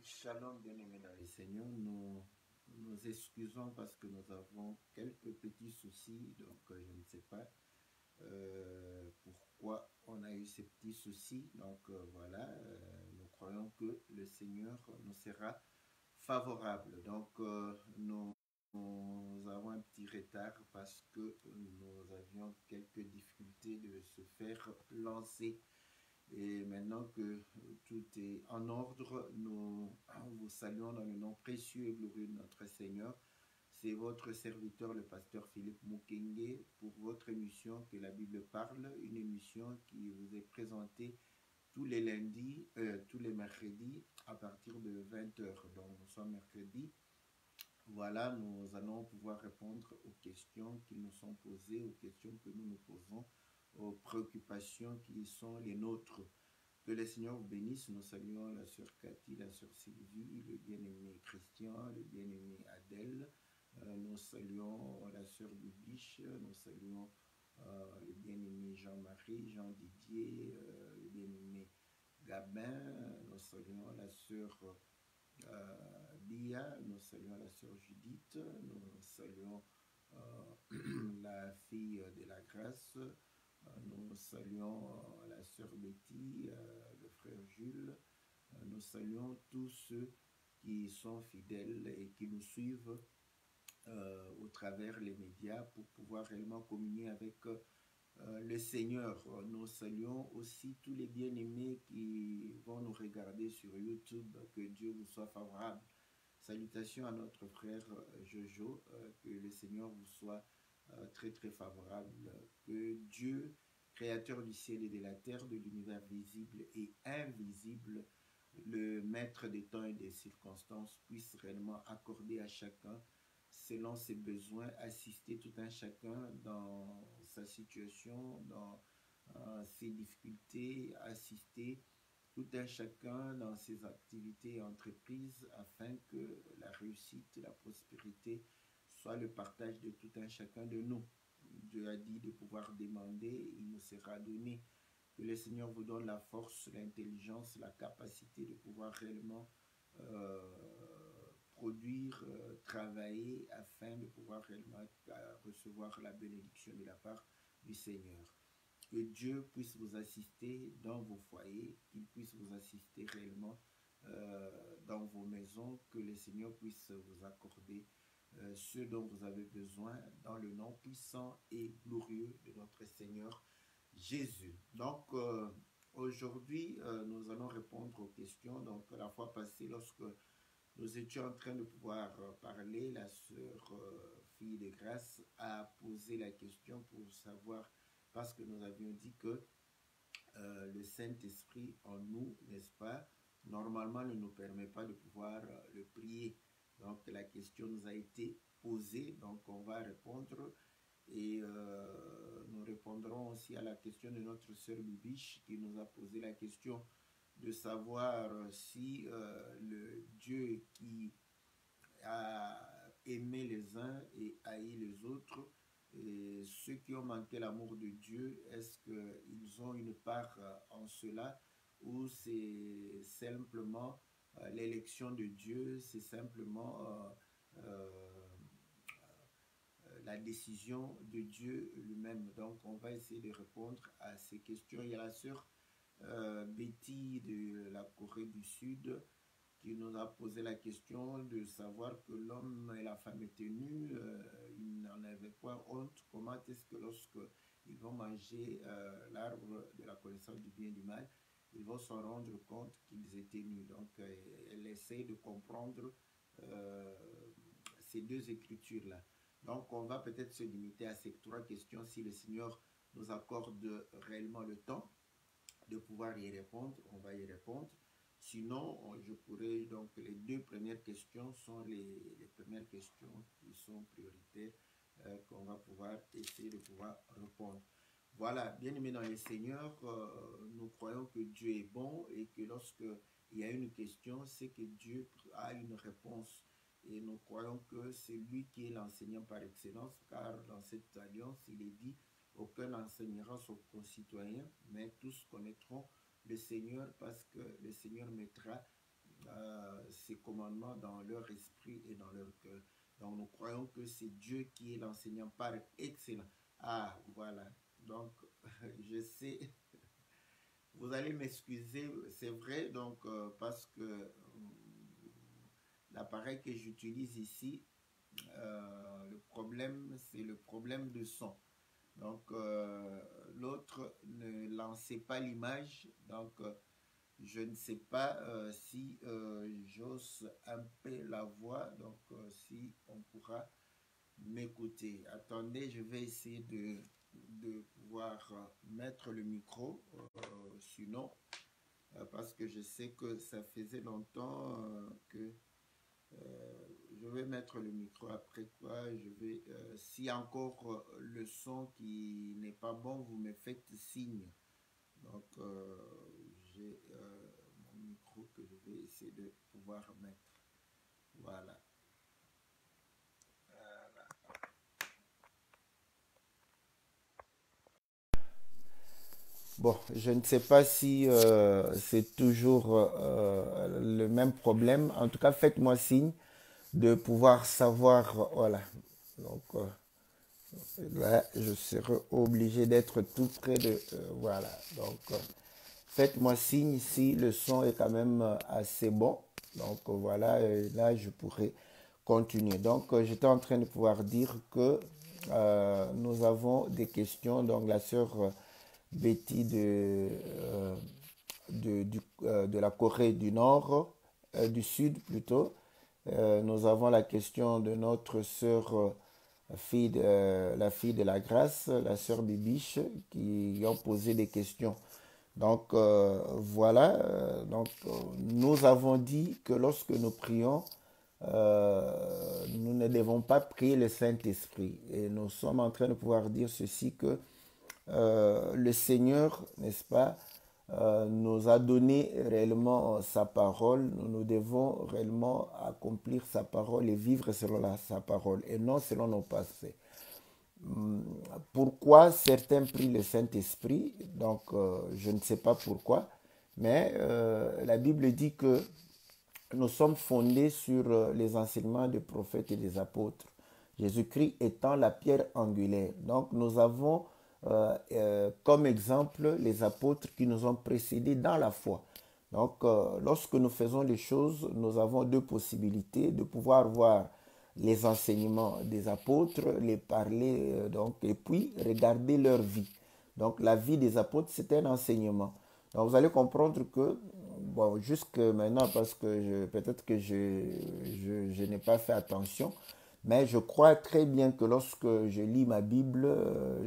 Shalom, bien-aimés dans les Seigneurs. Nous nous excusons parce que nous avons quelques petits soucis. Donc, je ne sais pas pourquoi on a eu ces petits soucis. Donc, voilà, nous croyons que le Seigneur nous sera favorable. Donc, nous avons un petit retard parce que nous avions quelques difficultés de se faire lancer. Et maintenant que tout est en ordre, nous vous saluons dans le nom précieux et glorieux de notre Seigneur. C'est votre serviteur, le pasteur Philippe Mukenge, pour votre émission Que la Bible parle, une émission qui vous est présentée tous les lundis, tous les mercredis à partir de 20 heures. Donc nous sommes mercredi. Voilà, nous allons pouvoir répondre aux questions qui nous sont posées, aux questions que nous nous posons, aux préoccupations qui sont les nôtres. Que le Seigneur vous bénisse. Nous saluons la sœur Cathy, la sœur Sylvie, le bien-aimé Christian, le bien-aimé Adèle. Nous saluons la sœur Bibiche. Nous saluons le bien-aimé Jean-Marie, Jean-Didier, le bien-aimé Gabin. Nous saluons la sœur Bia. Nous saluons la sœur Judith. Nous saluons la fille de la grâce. Nous saluons la sœur Betty, le frère Jules. Nous saluons tous ceux qui sont fidèles et qui nous suivent au travers les médias pour pouvoir réellement communier avec le Seigneur. Nous saluons aussi tous les bien-aimés qui vont nous regarder sur YouTube. Que Dieu vous soit favorable. Salutations à notre frère Jojo. Que le Seigneur vous soit très très favorable. Que Dieu, créateur du ciel et de la terre, de l'univers visible et invisible, le maître des temps et des circonstances, puisse réellement accorder à chacun, selon ses besoins, assister tout un chacun dans sa situation, dans ses difficultés, assister tout un chacun dans ses activités et entreprises, afin que la réussite, la prospérité soit le partage de tout un chacun de nous. Dieu a dit de pouvoir demander, il nous sera donné. Que le Seigneur vous donne la force, l'intelligence, la capacité de pouvoir réellement produire, travailler, afin de pouvoir réellement recevoir la bénédiction de la part du Seigneur. Que Dieu puisse vous assister dans vos foyers, qu'il puisse vous assister réellement dans vos maisons, que le Seigneur puisse vous accorder ce dont vous avez besoin dans le nom puissant et glorieux de notre Seigneur Jésus. Donc, aujourd'hui, nous allons répondre aux questions. Donc, la fois passée, lorsque nous étions en train de pouvoir parler, la sœur fille de grâce a posé la question pour savoir, parce que nous avions dit que le Saint-Esprit en nous, n'est-ce pas, normalement ne nous permet pas de pouvoir le prier. Donc la question nous a été posée, donc on va répondre et nous répondrons aussi à la question de notre sœur Bibiche qui nous a posé la question de savoir si le Dieu qui a aimé les uns et haï les autres, et ceux qui ont manqué l'amour de Dieu, est-ce qu'ils ont une part en cela, ou c'est simplement l'élection de Dieu, c'est simplement la décision de Dieu lui-même. Donc on va essayer de répondre à ces questions. Il y a la sœur Betty de la Corée du Sud qui nous a posé la question de savoir que l'homme et la femme étaient nus, ils n'en avaient point honte. Comment est-ce que lorsque ils vont manger l'arbre de la connaissance du bien et du mal, ils vont se rendre compte qu'ils étaient nus. Donc elle essaie de comprendre ces deux écritures-là. Donc on va peut-être se limiter à ces trois questions si le Seigneur nous accorde réellement le temps de pouvoir y répondre, on va y répondre. Sinon, je pourrais, donc les deux premières questions sont les premières questions qui sont prioritaires qu'on va pouvoir essayer de pouvoir répondre. Voilà, bien aimés dans les Seigneurs, nous croyons que Dieu est bon et que lorsque il y a une question, c'est que Dieu a une réponse. Et nous croyons que c'est lui qui est l'enseignant par excellence, car dans cette alliance, il est dit aucun enseignera son concitoyen, mais tous connaîtront le Seigneur parce que le Seigneur mettra ces commandements dans leur esprit et dans leur cœur. Donc nous croyons que c'est Dieu qui est l'enseignant par excellence. Ah, voilà. Donc, je sais, vous allez m'excuser, c'est vrai, donc, parce que l'appareil que j'utilise ici, le problème, c'est le problème de son. Donc, l'autre ne lançait pas l'image. Donc, je ne sais pas si j'ose un peu la voix. Donc, si on pourra m'écouter. Attendez, je vais essayer de pouvoir mettre le micro. Sinon, parce que je sais que ça faisait longtemps que je vais mettre le micro, après quoi je vais, si encore le son qui n'est pas bon, vous me faites signe. Donc j'ai mon micro que je vais essayer de pouvoir mettre. Voilà. Bon, je ne sais pas si c'est toujours le même problème. En tout cas, faites-moi signe de pouvoir savoir. Voilà. Donc, là, je serai obligé d'être tout près de... voilà. Donc, faites-moi signe si le son est quand même assez bon. Donc, voilà, là, je pourrai continuer. Donc, j'étais en train de pouvoir dire que nous avons des questions. Donc, la sœur Betty de la Corée du Nord, du Sud plutôt. Nous avons la question de notre sœur la fille de la grâce, la sœur Bibiche, qui ont posé des questions. Donc voilà, nous avons dit que lorsque nous prions, nous ne devons pas prier le Saint-Esprit. Et nous sommes en train de pouvoir dire ceci, que le Seigneur, n'est-ce pas, nous a donné réellement sa parole. Nous devons réellement accomplir sa parole et vivre selon sa parole et non selon nos pensées. Pourquoi certains prient le Saint-Esprit? Donc, je ne sais pas pourquoi, mais la Bible dit que nous sommes fondés sur les enseignements des prophètes et des apôtres. Jésus-Christ étant la pierre angulaire. Donc, nous avons comme exemple les apôtres qui nous ont précédés dans la foi. Donc, lorsque nous faisons les choses, nous avons deux possibilités de pouvoir voir les enseignements des apôtres, les parler, donc, et puis regarder leur vie. Donc, la vie des apôtres, c'est un enseignement. Donc, vous allez comprendre que, bon, jusque maintenant, parce que peut-être que je n'ai pas fait attention, mais je crois très bien que lorsque je lis ma Bible,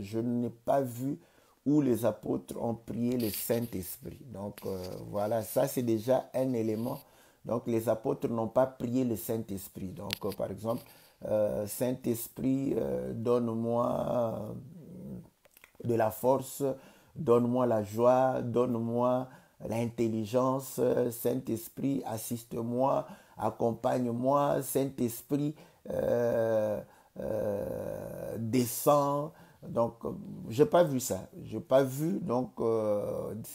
je n'ai pas vu où les apôtres ont prié le Saint-Esprit. Donc voilà, ça c'est déjà un élément. Donc les apôtres n'ont pas prié le Saint-Esprit. Donc par exemple, Saint-Esprit, donne-moi de la force, donne-moi la joie, donne-moi l'intelligence, Saint-Esprit, assiste-moi, accompagne-moi, Saint-Esprit, descend. Donc, j'ai pas vu ça. J'ai pas vu, donc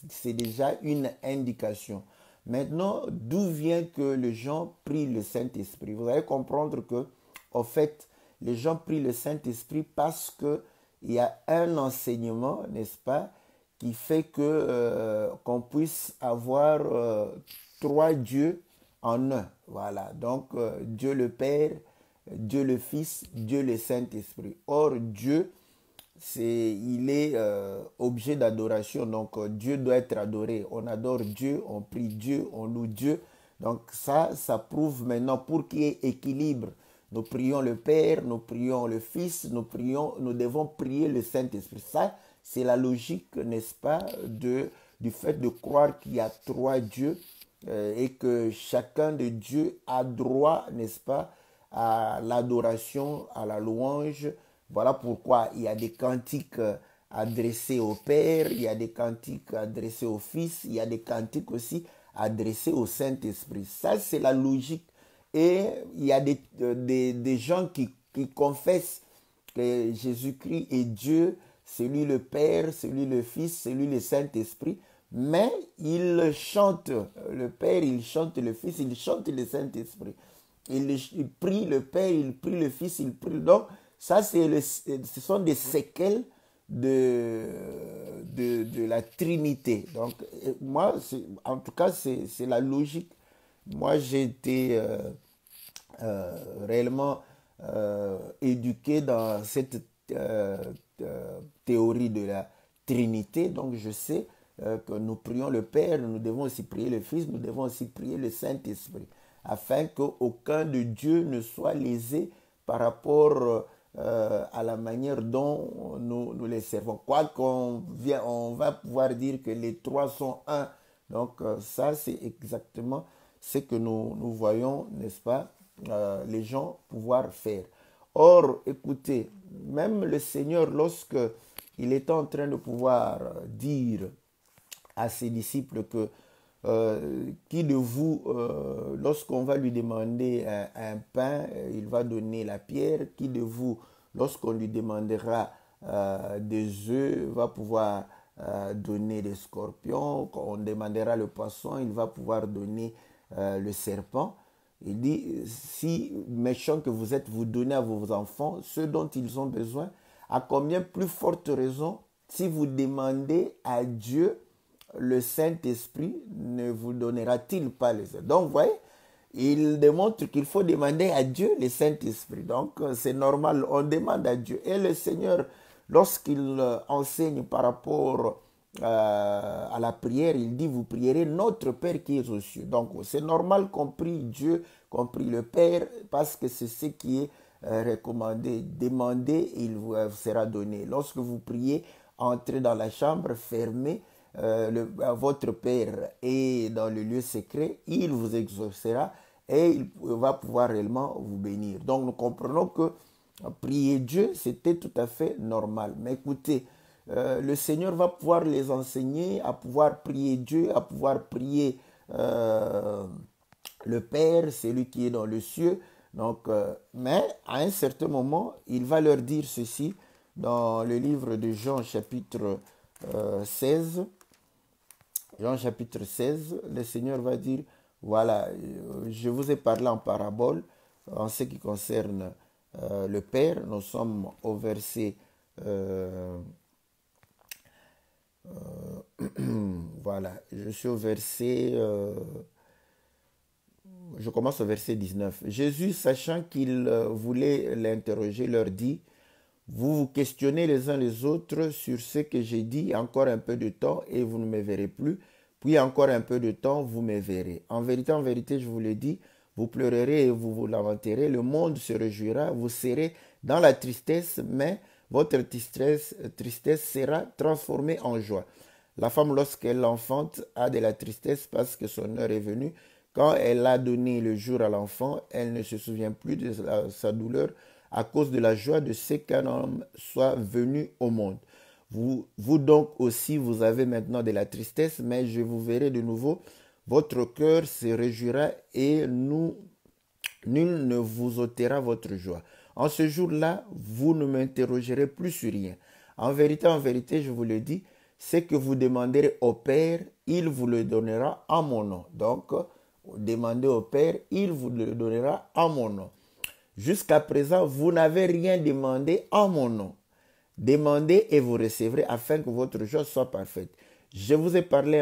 c'est déjà une indication. Maintenant, d'où vient que les gens prient le Saint-Esprit? Vous allez comprendre que, en fait, les gens prient le Saint-Esprit parce que il y a un enseignement, n'est-ce pas, qui fait que qu'on puisse avoir trois dieux en un. Voilà. Donc, Dieu le Père, Dieu le Fils, Dieu le Saint-Esprit. Or, Dieu, il est objet d'adoration. Donc, Dieu doit être adoré. On adore Dieu, on prie Dieu, on loue Dieu. Donc, ça prouve maintenant, pour qu'il y ait équilibre, nous prions le Père, nous prions le Fils, nous devons prier le Saint-Esprit. Ça, c'est la logique, n'est-ce pas, du fait de croire qu'il y a trois dieux et que chacun de Dieu a droit, n'est-ce pas, à l'adoration, à la louange. Voilà pourquoi il y a des cantiques adressés au Père, il y a des cantiques adressés au Fils, il y a des cantiques aussi adressés au Saint-Esprit. Ça, c'est la logique. Et il y a des gens qui confessent que Jésus-Christ est Dieu, c'est lui le Père, c'est lui le Fils, c'est lui le Saint-Esprit. mais il chante le Père, il chante le Fils, il chante le Saint-Esprit. Il prie le Père, il prie le Fils, il prie. Donc, ça, ce sont des séquelles de la Trinité. Donc, moi, en tout cas, c'est la logique. Moi, j'ai été réellement éduqué dans cette théorie de la Trinité. Donc, je sais que nous prions le Père, nous devons aussi prier le Fils, nous devons aussi prier le Saint-Esprit, afin qu'aucun de Dieu ne soit lésé par rapport à la manière dont nous les servons. Quoi qu'on vient, on va pouvoir dire que les trois sont un. Donc ça, c'est exactement ce que nous voyons, n'est-ce pas, les gens pouvoir faire. Or, écoutez, même le Seigneur, lorsque il était en train de pouvoir dire à ses disciples que qui de vous, lorsqu'on va lui demander un pain, il va donner la pierre. Qui de vous, lorsqu'on lui demandera des œufs, va pouvoir donner des scorpions. Quand on demandera le poisson, il va pouvoir donner le serpent. Il dit, si méchants que vous êtes, vous donnez à vos enfants ce dont ils ont besoin, à combien plus forte raison, si vous demandez à Dieu, le Saint-Esprit ne vous donnera-t-il pas les œufs? Donc, vous voyez, il démontre qu'il faut demander à Dieu le Saint-Esprit. Donc, c'est normal, on demande à Dieu. Et le Seigneur, lorsqu'il enseigne par rapport à la prière, il dit, vous prierez notre Père qui est aux cieux. Donc, c'est normal qu'on prie Dieu, qu'on prie le Père, parce que c'est ce qui est recommandé. Demandez, il vous sera donné. Lorsque vous priez, entrez dans la chambre, fermez. Votre Père est dans le lieu secret, il vous exaucera et il va pouvoir réellement vous bénir. Donc nous comprenons que prier Dieu, c'était tout à fait normal. Mais écoutez, le Seigneur va pouvoir les enseigner à pouvoir prier Dieu, à pouvoir prier le Père, celui qui est dans le cieux. Donc, mais à un certain moment, il va leur dire ceci dans le livre de Jean chapitre 16. Jean chapitre 16, le Seigneur va dire, voilà, je vous ai parlé en parabole en ce qui concerne le Père. Nous sommes au verset, voilà, je suis au verset, je commence au verset 19. Jésus, sachant qu'il voulait l'interroger, leur dit, vous vous questionnez les uns les autres sur ce que j'ai dit, encore un peu de temps et vous ne me verrez plus, puis encore un peu de temps, vous me verrez. En vérité, je vous le dis, vous pleurerez et vous vous lamenterez, le monde se réjouira, vous serez dans la tristesse, mais votre tristesse sera transformée en joie. La femme, lorsqu'elle enfante, a de la tristesse parce que son heure est venue. Quand elle a donné le jour à l'enfant, elle ne se souvient plus de sa douleur à cause de la joie de ce qu'un homme soit venu au monde. Vous donc aussi, vous avez maintenant de la tristesse, mais je vous verrai de nouveau. Votre cœur se réjouira et nul ne vous ôtera votre joie. En ce jour-là, vous ne m'interrogerez plus sur rien. En vérité, je vous le dis, ce que vous demanderez au Père, il vous le donnera en mon nom. Donc, demandez au Père, il vous le donnera en mon nom. Jusqu'à présent, vous n'avez rien demandé en mon nom. Demandez et vous recevrez afin que votre joie soit parfaite. Je vous ai parlé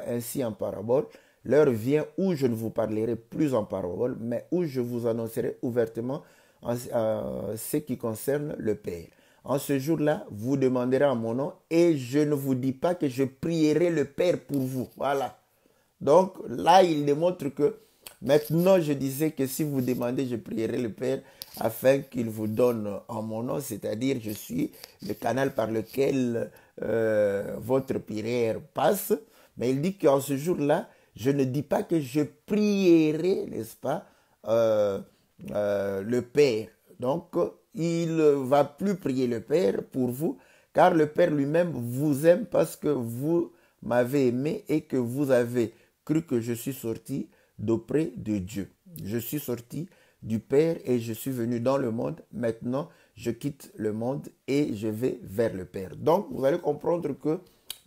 ainsi en parabole. L'heure vient où je ne vous parlerai plus en parabole, mais où je vous annoncerai ouvertement ce qui concerne le Père. En ce jour-là, vous demanderez en mon nom et je ne vous dis pas que je prierai le Père pour vous. Voilà. Donc là, il démontre que maintenant, je disais que si vous demandez, je prierai le Père afin qu'il vous donne en mon nom, c'est-à-dire je suis le canal par lequel votre prière passe. Mais il dit qu'en ce jour-là, je ne dis pas que je prierai, n'est-ce pas, le Père. Donc, il ne va plus prier le Père pour vous, car le Père lui-même vous aime parce que vous m'avez aimé et que vous avez cru que je suis sorti d'auprès de Dieu. Je suis sorti du Père et je suis venu dans le monde. Maintenant, je quitte le monde et je vais vers le Père. Donc, vous allez comprendre que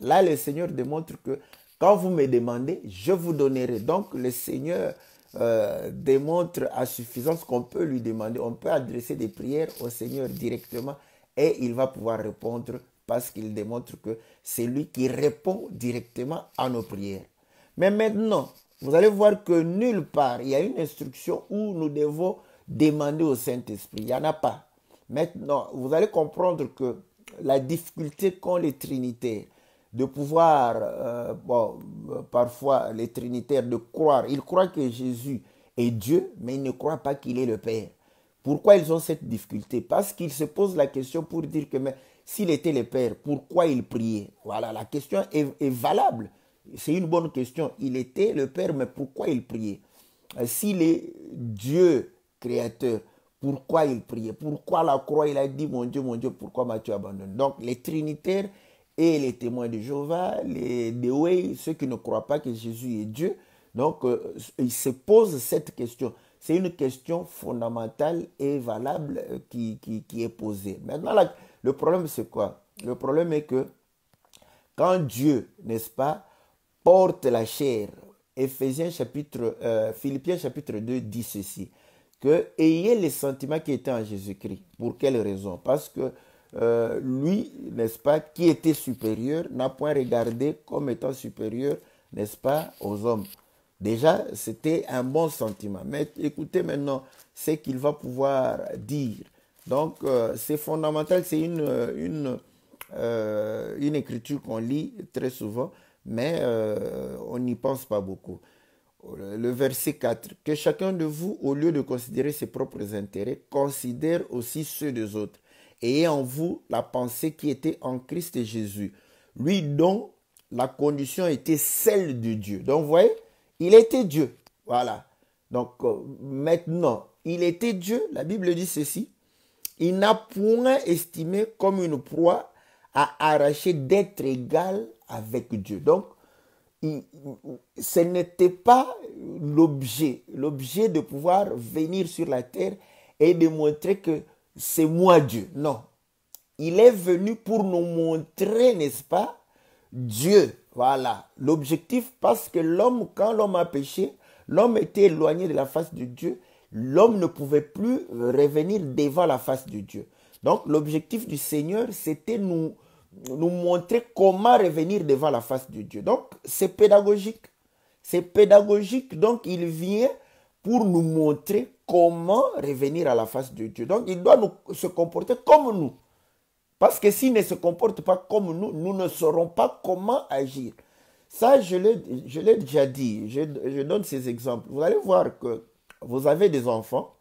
Là, le Seigneur démontre que quand vous me demandez, je vous donnerai. Donc, le Seigneur démontre à suffisance qu'on peut lui demander. On peut adresser des prières au Seigneur directement et il va pouvoir répondre parce qu'il démontre que c'est lui qui répond directement à nos prières. Mais maintenant, vous allez voir que nulle part, il y a une instruction où nous devons demander au Saint-Esprit. Il n'y en a pas. Maintenant, vous allez comprendre que la difficulté qu'ont les trinitaires de pouvoir, parfois les trinitaires de croire, ils croient que Jésus est Dieu, mais ils ne croient pas qu'il est le Père. Pourquoi ils ont cette difficulté? Parce qu'ils se posent la question pour dire que mais, s'il était le Père, pourquoi il priait? Voilà, la question est valable. C'est une bonne question. Il était le Père, mais pourquoi il priait? S'il est Dieu créateur, pourquoi il priait? Pourquoi la croix? Il a dit, mon Dieu, pourquoi m'as-tu abandonné? Donc, les trinitaires et les témoins de Jéhovah, les Déoué, ceux qui ne croient pas que Jésus est Dieu, donc, ils se posent cette question. C'est une question fondamentale et valable qui est posée. Maintenant, le problème, c'est quoi? Le problème est que quand Dieu, n'est-ce pas, porte la chair, Philippiens chapitre 2 dit ceci, que ayez les sentiments qui étaient en Jésus-Christ. Pour quelle raison? Parce que lui, n'est-ce pas, qui était supérieur, n'a point regardé comme étant supérieur, n'est-ce pas, aux hommes. Déjà, c'était un bon sentiment. Mais écoutez maintenant ce qu'il va pouvoir dire. Donc, c'est fondamental, c'est une écriture qu'on lit très souvent, mais on n'y pense pas beaucoup. Le verset 4. Que chacun de vous, au lieu de considérer ses propres intérêts, considère aussi ceux des autres. Ayez en vous la pensée qui était en Christ Jésus, lui dont la condition était celle de Dieu. Donc, vous voyez, il était Dieu. Voilà. Donc, maintenant, il était Dieu. La Bible dit ceci. Il n'a point estimé comme une proie à arracher d'être égal avec Dieu. Donc, ce n'était pas l'objet de pouvoir venir sur la terre et de montrer que c'est moi Dieu. Non. Il est venu pour nous montrer, n'est-ce pas, Dieu. Voilà. L'objectif, parce que l'homme, quand l'homme a péché, l'homme était éloigné de la face de Dieu. L'homme ne pouvait plus revenir devant la face de Dieu. Donc, l'objectif du Seigneur, c'était nous montrer comment revenir devant la face de Dieu. Donc, c'est pédagogique. C'est pédagogique, donc il vient pour nous montrer comment revenir à la face de Dieu. Donc, il doit se comporter comme nous. Parce que s'il ne se comporte pas comme nous, nous ne saurons pas comment agir. Ça, je l'ai déjà dit. Je donne ces exemples. Vous allez voir que vous avez des enfants.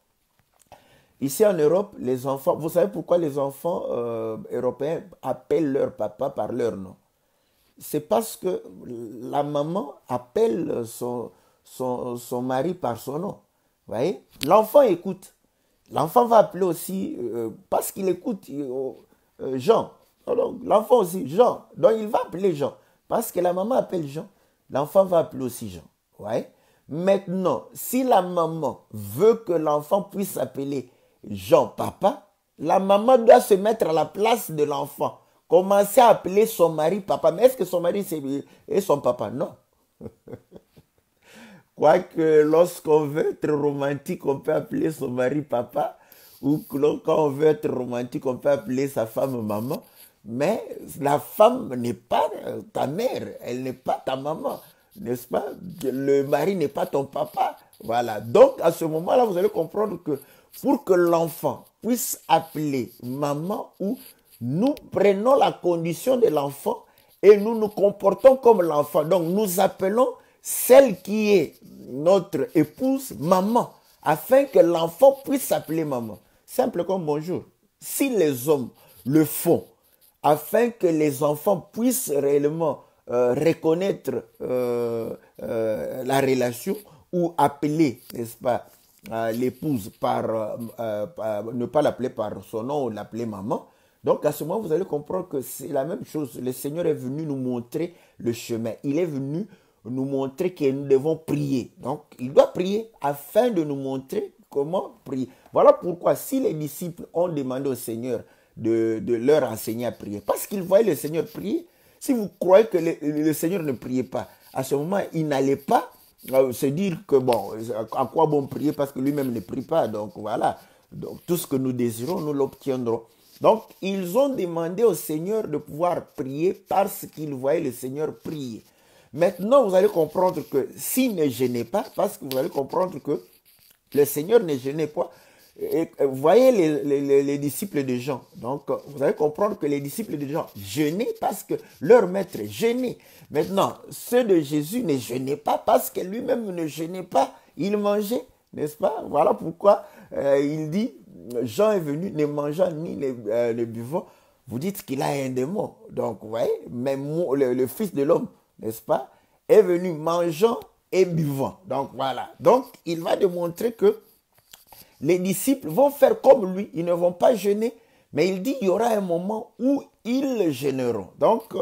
Ici en Europe, les enfants, vous savez pourquoi les enfants européens appellent leur papa par leur nom? C'est parce que la maman appelle son mari par son nom. Vous voyez? L'enfant écoute. L'enfant va appeler aussi, parce qu'il écoute Jean. L'enfant aussi, Jean. Donc il va appeler Jean. Parce que la maman appelle Jean. L'enfant va appeler aussi Jean. Vous voyez? Maintenant, si la maman veut que l'enfant puisse appeler Jean papa, la maman doit se mettre à la place de l'enfant. Commencer à appeler son mari papa. Mais est-ce que son mari est son papa? Non. Quoique lorsqu'on veut être romantique, on peut appeler son mari papa. Ou quand on veut être romantique, on peut appeler sa femme maman. Mais la femme n'est pas ta mère. Elle n'est pas ta maman. N'est-ce pas? Le mari n'est pas ton papa. Voilà. Donc, à ce moment-là, vous allez comprendre que pour que l'enfant puisse appeler maman, ou nous prenons la condition de l'enfant et nous nous comportons comme l'enfant. Donc, nous appelons celle qui est notre épouse maman, afin que l'enfant puisse s'appeler maman. Simple comme bonjour. Si les hommes le font, afin que les enfants puissent réellement reconnaître la relation, ou appeler, n'est-ce pas, l'épouse ne pas l'appeler par son nom ou l'appeler maman. Donc à ce moment, vous allez comprendre que c'est la même chose. Le Seigneur est venu nous montrer le chemin. Il est venu nous montrer que nous devons prier. Donc il doit prier afin de nous montrer comment prier. Voilà pourquoi si les disciples ont demandé au Seigneur de leur enseigner à prier, parce qu'ils voyaient le Seigneur prier, Si vous croyez que le Seigneur ne priait pas, à ce moment, il n'allait pas se dire que, bon, à quoi bon prier parce que lui-même ne prie pas. Donc voilà, donc, tout ce que nous désirons, nous l'obtiendrons. Donc, ils ont demandé au Seigneur de pouvoir prier parce qu'ils voyaient le Seigneur prier. Maintenant, vous allez comprendre que s'il ne gênait pas, parce que vous allez comprendre que le Seigneur ne gênait pas. Et vous voyez les disciples de Jean. Donc, vous allez comprendre que les disciples de Jean jeûnaient parce que leur maître jeûnait. Maintenant, ceux de Jésus ne jeûnaient pas parce que lui-même ne jeûnait pas. Il mangeait, n'est-ce pas? Voilà pourquoi il dit, Jean est venu ne mangeant ni ne buvant. Vous dites qu'il a un démon. Donc, vous voyez, même le Fils de l'homme, n'est-ce pas, est venu mangeant et buvant. Donc, voilà. Donc, il va démontrer que les disciples vont faire comme lui. Ils ne vont pas jeûner. Mais il dit qu'il y aura un moment où ils jeûneront. Donc,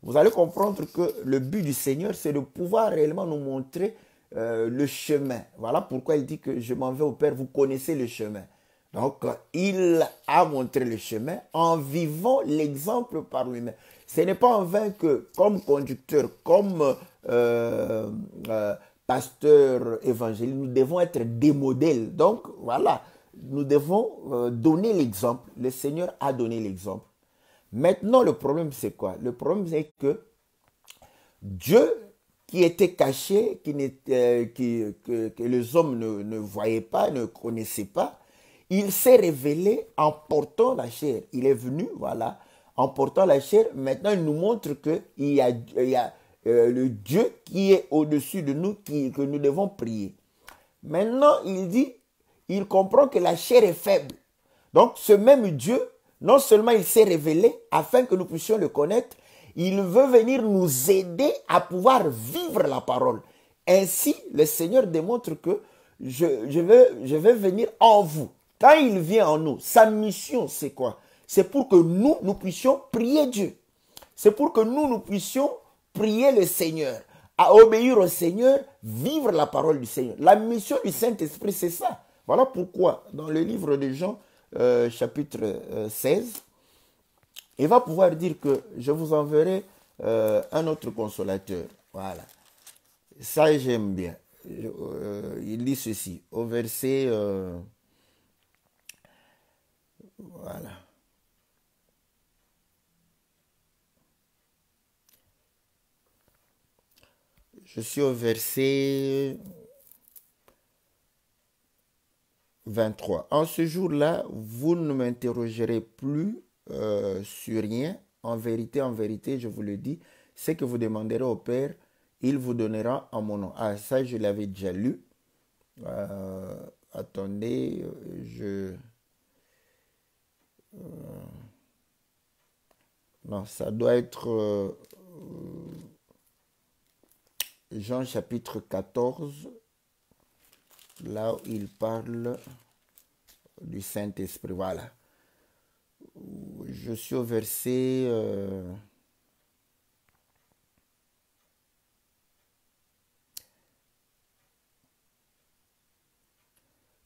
vous allez comprendre que le but du Seigneur, c'est de pouvoir réellement nous montrer le chemin. Voilà pourquoi il dit que je m'en vais au Père, vous connaissez le chemin. Donc, il a montré le chemin en vivant l'exemple par lui-même. Ce n'est pas en vain que, comme conducteur, comme pasteur évangélique, nous devons être des modèles. Donc, voilà, nous devons donner l'exemple. Le Seigneur a donné l'exemple. Maintenant, le problème, c'est quoi? Le problème, c'est que Dieu, qui était caché, que les hommes ne voyaient pas, ne connaissaient pas, il s'est révélé en portant la chair. Il est venu, voilà, en portant la chair. Maintenant, il nous montre qu'il y a le Dieu qui est au-dessus de nous, que nous devons prier. Maintenant, il comprend que la chair est faible. Donc, ce même Dieu, non seulement il s'est révélé afin que nous puissions le connaître, il veut venir nous aider à pouvoir vivre la parole. Ainsi, le Seigneur démontre que je vais venir en vous. Quand il vient en nous, sa mission, c'est quoi? C'est pour que nous puissions prier Dieu. C'est pour que nous puissions prier le Seigneur, à obéir au Seigneur, vivre la parole du Seigneur. La mission du Saint-Esprit, c'est ça. Voilà pourquoi, dans le livre de Jean, chapitre 16, il va pouvoir dire que je vous enverrai un autre consolateur. Voilà. Ça, j'aime bien. Il dit ceci, au verset... voilà. Je suis au verset 23. En ce jour-là, vous ne m'interrogerez plus sur rien. En vérité, je vous le dis, ce que vous demanderez au Père, il vous donnera en mon nom. Ah, ça, je l'avais déjà lu. Attendez, non, ça doit être Jean chapitre 14, là où il parle du Saint-Esprit. Voilà. Je suis au verset...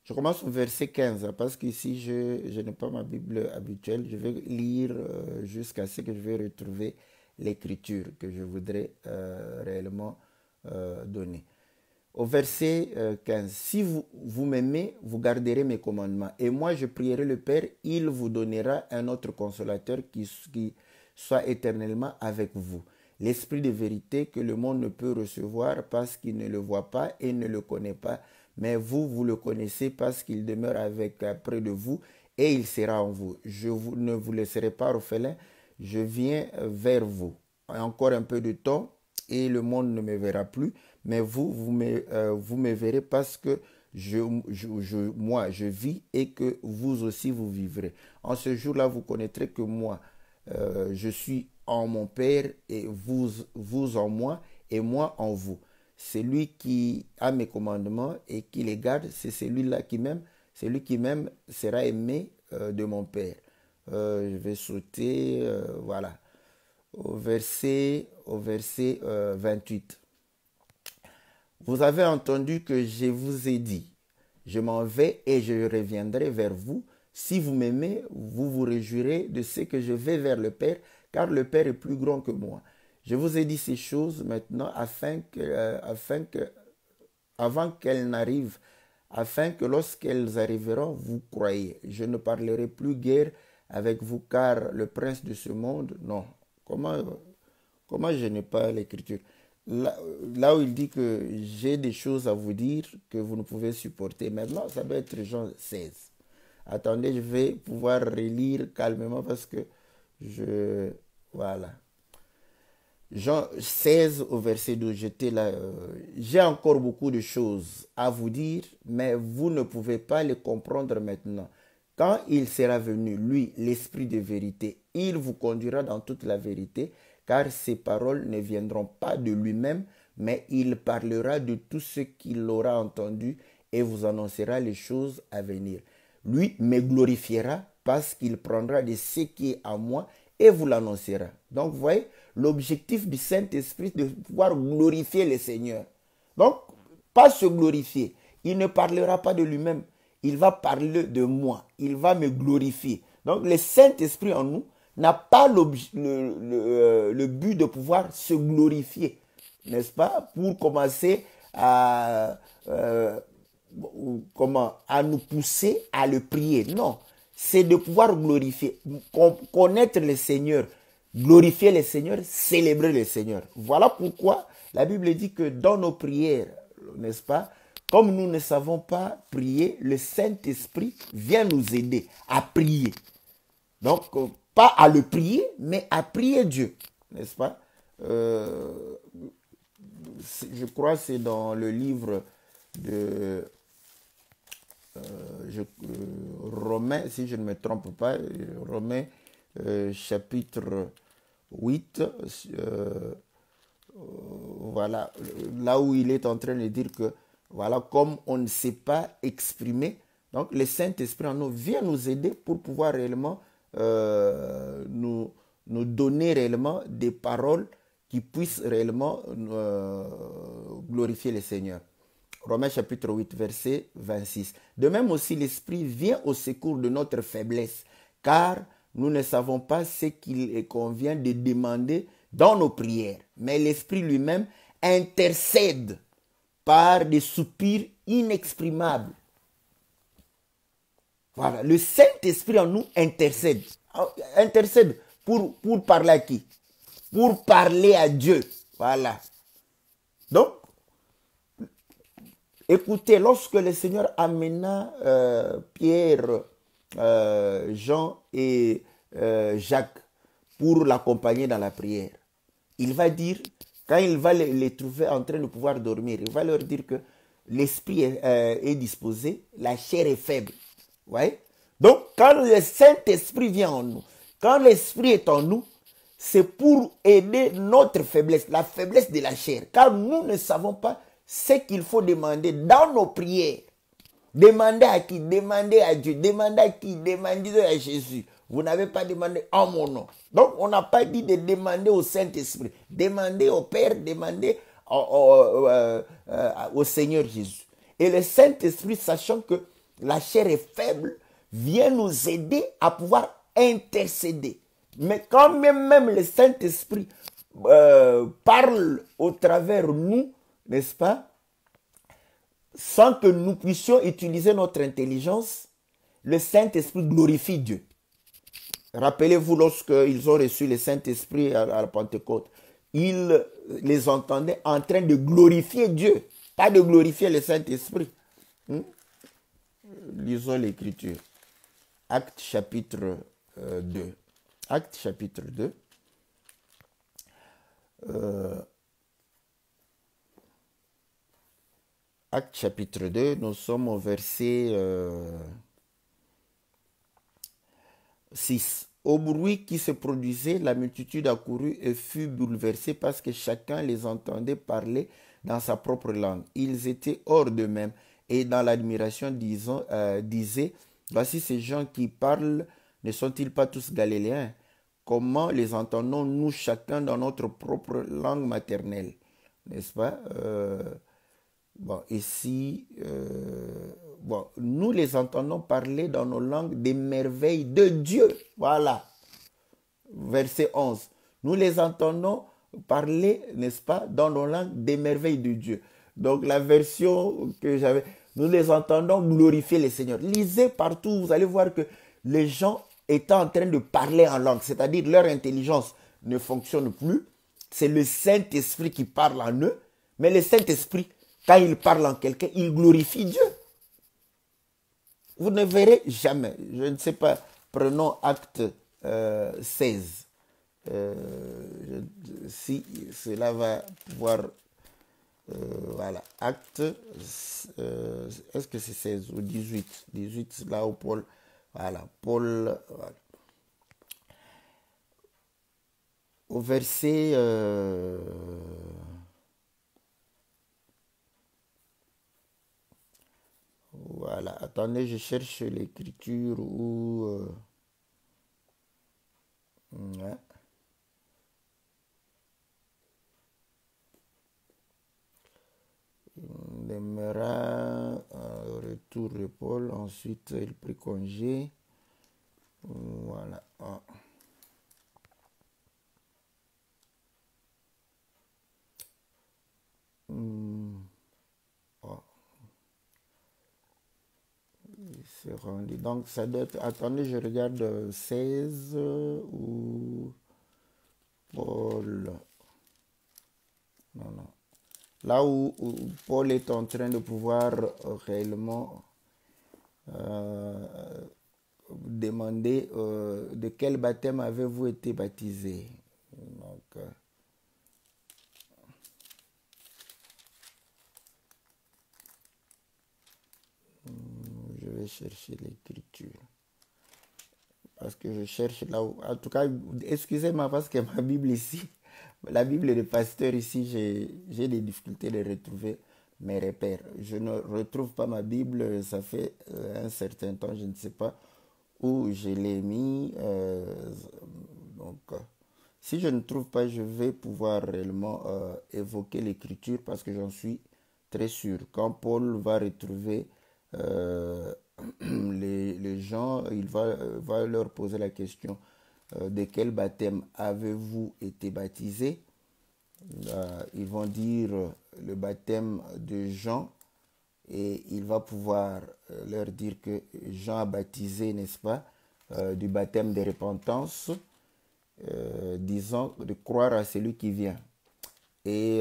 je commence au verset 15, parce qu'ici, je n'ai pas ma Bible habituelle. Je vais lire jusqu'à ce que je vais retrouver l'écriture que je voudrais réellement donner. Au verset 15, si vous m'aimez, vous garderez mes commandements. Et moi, je prierai le Père, il vous donnera un autre consolateur qui soit éternellement avec vous. L'esprit de vérité que le monde ne peut recevoir parce qu'il ne le voit pas et ne le connaît pas. Mais vous le connaissez parce qu'il demeure près de vous et il sera en vous. Ne vous laisserai pas orphelin, je viens vers vous. Encore un peu de temps et le monde ne me verra plus, mais vous me verrez parce que moi, je vis et que vous aussi, vous vivrez. En ce jour-là, vous connaîtrez que moi, je suis en mon Père et vous en moi et moi en vous. Celui qui a mes commandements et qui les garde, c'est celui-là qui m'aime. Celui qui m'aime sera aimé de mon Père. Je vais sauter, voilà, au verset 28. Vous avez entendu que je vous ai dit, je m'en vais et je reviendrai vers vous. Si vous m'aimez, vous vous réjouirez de ce que je vais vers le Père, car le Père est plus grand que moi. Je vous ai dit ces choses maintenant avant qu'elles n'arrivent, afin que lorsqu'elles arriveront, vous croyez. Je ne parlerai plus guère avec vous, car le prince de ce monde, non. Comment je n'ai pas l'écriture? Là où il dit que j'ai des choses à vous dire que vous ne pouvez supporter. Maintenant, ça doit être Jean 16. Attendez, je vais pouvoir relire calmement parce que je... Voilà. Jean 16 au verset 12, j'étais là. J'ai encore beaucoup de choses à vous dire, mais vous ne pouvez pas les comprendre maintenant. Quand il sera venu, lui, l'Esprit de vérité, il vous conduira dans toute la vérité, car ses paroles ne viendront pas de lui-même, mais il parlera de tout ce qu'il aura entendu et vous annoncera les choses à venir. Lui me glorifiera parce qu'il prendra de ce qui est à moi et vous l'annoncera. Donc, vous voyez, l'objectif du Saint-Esprit, c'est de pouvoir glorifier le Seigneur. Donc, pas se glorifier. Il ne parlera pas de lui-même. Il va parler de moi. Il va me glorifier. Donc, le Saint-Esprit en nous n'a pas le but de pouvoir se glorifier, n'est-ce pas? Pour commencer à nous pousser à le prier. Non, c'est de pouvoir glorifier, connaître le Seigneur, glorifier le Seigneur, célébrer le Seigneur. Voilà pourquoi la Bible dit que dans nos prières, n'est-ce pas, comme nous ne savons pas prier, le Saint-Esprit vient nous aider à prier. Donc, pas à le prier, mais à prier Dieu, n'est-ce pas? Je crois que c'est dans le livre de Romains, si je ne me trompe pas, Romains chapitre 8, voilà, là où il est en train de dire que, voilà, comme on ne sait pas exprimer, donc le Saint-Esprit en nous vient nous aider pour pouvoir réellement nous donner réellement des paroles qui puissent réellement glorifier le Seigneur. Romains chapitre 8, verset 26. De même aussi, l'Esprit vient au secours de notre faiblesse, car nous ne savons pas ce qu'il convient de demander dans nos prières. Mais l'Esprit lui-même intercède par des soupirs inexprimables. Voilà, le Saint-Esprit en nous intercède. Intercède pour parler à qui? Pour parler à Dieu. Voilà. Donc, écoutez, lorsque le Seigneur amena Pierre, Jean et Jacques pour l'accompagner dans la prière, il va dire, quand il va les trouver en train de pouvoir dormir, il va leur dire que l'esprit est disposé, la chair est faible. Ouais? Donc, quand le Saint-Esprit vient en nous, quand l'Esprit est en nous, c'est pour aider notre faiblesse, la faiblesse de la chair. Car nous ne savons pas ce qu'il faut demander dans nos prières. Demandez à qui? Demandez à Dieu. Demandez à qui? Demandez à Jésus. Vous n'avez pas demandé en mon nom. Donc, on n'a pas dit de demander au Saint-Esprit. Demandez au Père, demandez au Seigneur Jésus. Et le Saint-Esprit, sachant que la chair est faible, vient nous aider à pouvoir intercéder. Mais quand même le Saint-Esprit parle au travers nous, n'est-ce pas, sans que nous puissions utiliser notre intelligence, le Saint-Esprit glorifie Dieu. Rappelez-vous, lorsqu'ils ont reçu le Saint-Esprit à la Pentecôte, ils les entendaient en train de glorifier Dieu, pas de glorifier le Saint-Esprit. Lisons l'Écriture. Actes chapitre 2. Actes chapitre 2. Actes chapitre 2, nous sommes au verset 6. Au bruit qui se produisait, la multitude accourut et fut bouleversée parce que chacun les entendait parler dans sa propre langue. Ils étaient hors d'eux-mêmes et dans l'admiration disaient, voici ces gens qui parlent, ne sont-ils pas tous galiléens? Comment les entendons-nous chacun dans notre propre langue maternelle? N'est-ce pas? Bon, ici, nous les entendons parler dans nos langues des merveilles de Dieu. Voilà. Verset 11. Nous les entendons parler, n'est-ce pas, dans nos langues des merveilles de Dieu. Donc la version que j'avais, nous les entendons glorifier le Seigneur. Lisez partout, vous allez voir que les gens étaient en train de parler en langue, c'est-à-dire leur intelligence ne fonctionne plus. C'est le Saint-Esprit qui parle en eux, mais le Saint-Esprit, quand il parle en quelqu'un, il glorifie Dieu. Vous ne verrez jamais, je ne sais pas, prenons acte 16. Si cela va pouvoir, voilà, acte, est-ce que c'est 16 ou 18? 18, là où Paul, voilà, Paul, voilà. Au verset, voilà, attendez, je cherche l'écriture où, ouais. Il demeura au retour de Paul, ensuite il prit congé, voilà. Il s'est rendu. Donc ça doit être, attendez, je regarde 16 ou Paul. Non, non. Là où Paul est en train de pouvoir réellement demander de quel baptême avez-vous été baptisé. Donc, je vais chercher l'écriture. Parce que je cherche là où... En tout cas, excusez-moi parce que ma Bible ici, la Bible de pasteur ici, j'ai des difficultés de retrouver mes repères. Je ne retrouve pas ma Bible, ça fait un certain temps, je ne sais pas où je l'ai mis. Donc, si je ne trouve pas, je vais pouvoir réellement évoquer l'écriture parce que j'en suis très sûr. Quand Paul va retrouver les gens, il va leur poser la question de quel baptême avez-vous été baptisé? Ils vont dire le baptême de Jean et il va pouvoir leur dire que Jean a baptisé, n'est-ce pas, du baptême de repentance, disant de croire à celui qui vient. Et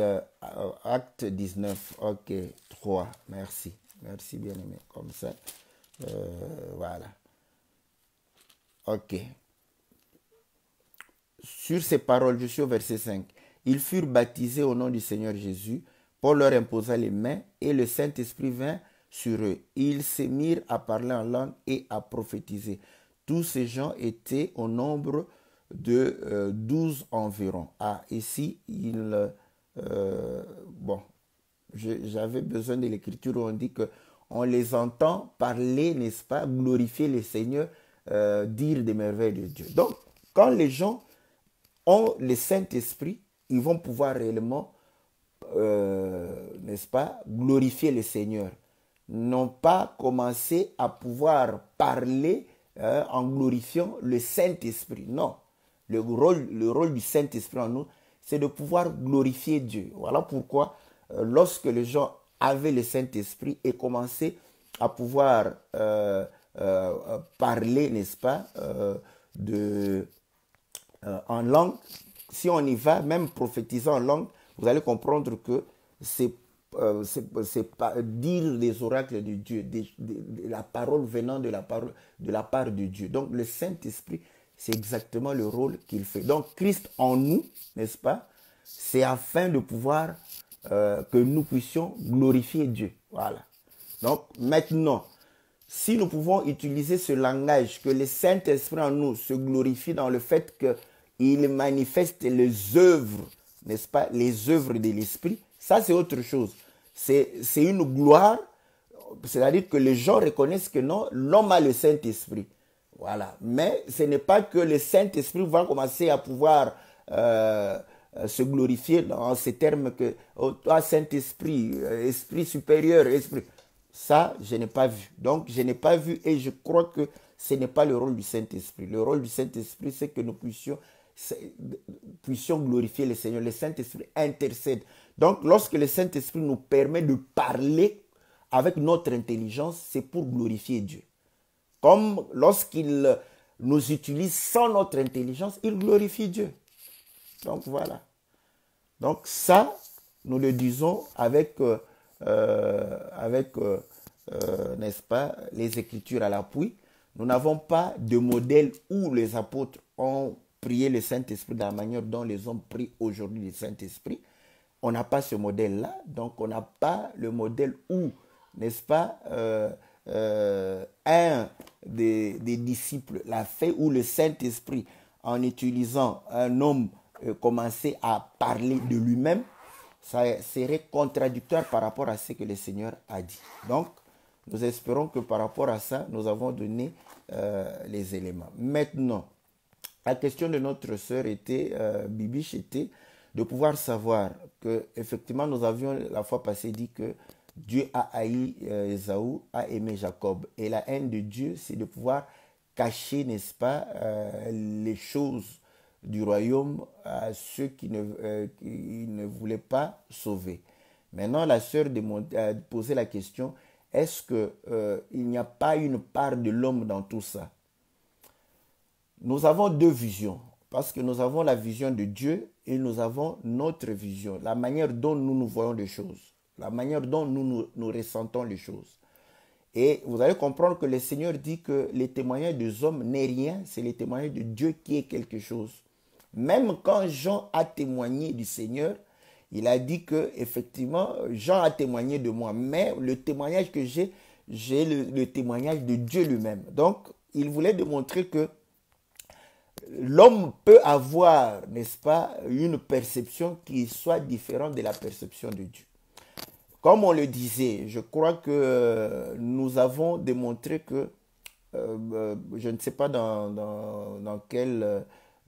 acte 19, ok, 3, merci. Merci bien aimé, comme ça. Voilà. Ok. Sur ces paroles, je suis au verset 5. Ils furent baptisés au nom du Seigneur Jésus. Paul leur imposa les mains et le Saint-Esprit vint sur eux. Ils se mirent à parler en langue et à prophétiser. Tous ces gens étaient au nombre de 12 environ. Ah, ici, bon, j'avais besoin de l'écriture où on dit que on les entend parler, n'est-ce pas, glorifier le Seigneur, dire des merveilles de Dieu. Donc, quand les gens ont le Saint-Esprit, ils vont pouvoir réellement, n'est-ce pas, glorifier le Seigneur. Non pas commencer à pouvoir parler en glorifiant le Saint-Esprit. Non. Le rôle du Saint-Esprit en nous, c'est de pouvoir glorifier Dieu. Voilà pourquoi lorsque les gens avaient le Saint-Esprit et commençaient à pouvoir parler, n'est-ce pas, en langue, si on y va, même prophétisant en langue, vous allez comprendre que c'est dire des oracles de Dieu, de la parole venant de la part de Dieu. Donc le Saint-Esprit, c'est exactement le rôle qu'il fait. Donc Christ en nous, n'est-ce pas, c'est afin de pouvoir que nous puissions glorifier Dieu. Voilà. Donc maintenant, si nous pouvons utiliser ce langage, que le Saint-Esprit en nous se glorifie dans le fait qu'il manifeste les œuvres, n'est-ce pas, les œuvres de l'Esprit, ça c'est autre chose. C'est une gloire, c'est-à-dire que les gens reconnaissent que non, l'homme a le Saint-Esprit. Voilà. Mais ce n'est pas que le Saint-Esprit va commencer à pouvoir se glorifier dans ces termes que oh, toi Saint-Esprit, Esprit supérieur, Esprit. Ça, je n'ai pas vu. Donc, je n'ai pas vu et je crois que ce n'est pas le rôle du Saint-Esprit. Le rôle du Saint-Esprit, c'est que nous puissions puissions glorifier le Seigneur. Le Saint-Esprit intercède. Donc, lorsque le Saint-Esprit nous permet de parler avec notre intelligence, c'est pour glorifier Dieu. Comme lorsqu'il nous utilise sans notre intelligence, il glorifie Dieu. Donc, voilà. Donc, ça, nous le disons avec n'est-ce pas, les Écritures à l'appui. Nous n'avons pas de modèle où les apôtres ont prié le Saint-Esprit de la manière dont les hommes prient aujourd'hui le Saint-Esprit. On n'a pas ce modèle-là. Donc, on n'a pas le modèle où, n'est-ce pas, un des disciples l'a fait, où le Saint-Esprit, en utilisant un homme, commençait à parler de lui-même. Ça serait contradictoire par rapport à ce que le Seigneur a dit. Donc, nous espérons que par rapport à ça, nous avons donné les éléments. Maintenant, la question de notre sœur était, Bibiche, était de pouvoir savoir que effectivement nous avions la fois passée dit que Dieu a haï Ésaü, a aimé Jacob. Et la haine de Dieu, c'est de pouvoir cacher, n'est-ce pas, les choses du royaume à ceux qui ne voulaient pas sauver. Maintenant, la sœur a posé la question, est-ce qu'il n'y a pas une part de l'homme dans tout ça? Nous avons deux visions, parce que nous avons la vision de Dieu et nous avons notre vision, la manière dont nous voyons les choses, la manière dont nous ressentons les choses. Et vous allez comprendre que le Seigneur dit que les témoignages des hommes n'est rien, c'est les témoignages de Dieu qui est quelque chose. Même quand Jean a témoigné du Seigneur, il a dit que effectivement Jean a témoigné de moi, mais le témoignage que j'ai le témoignage de Dieu lui-même. Donc, il voulait démontrer que l'homme peut avoir, n'est-ce pas, une perception qui soit différente de la perception de Dieu. Comme on le disait, je crois que nous avons démontré que, je ne sais pas dans quelle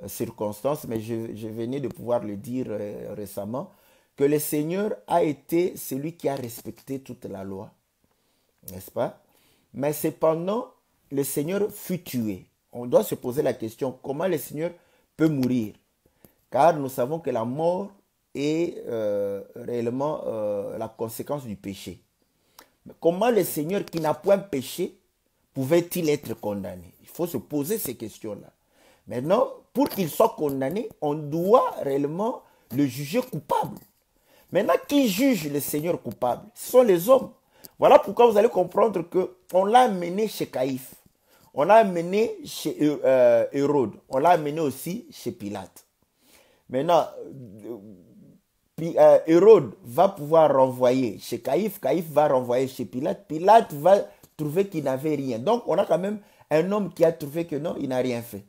circonstance, mais je venais de pouvoir le dire récemment, que le Seigneur a été celui qui a respecté toute la loi, n'est-ce pas? Mais cependant, le Seigneur fut tué. On doit se poser la question, comment le Seigneur peut mourir? Car nous savons que la mort est réellement la conséquence du péché. Mais comment le Seigneur qui n'a point péché pouvait-il être condamné? Il faut se poser ces questions-là. Maintenant, pour qu'il soit condamné, on doit réellement le juger coupable. Maintenant, qui juge le Seigneur coupable? Ce sont les hommes. Voilà pourquoi vous allez comprendre qu'on l'a amené chez Caïphe. On l'a amené chez Hérode. On l'a amené aussi chez Pilate. Maintenant, Hérode va pouvoir renvoyer chez Caïphe. Caïphe va renvoyer chez Pilate. Pilate va trouver qu'il n'avait rien. Donc, on a quand même un homme qui a trouvé que non, il n'a rien fait.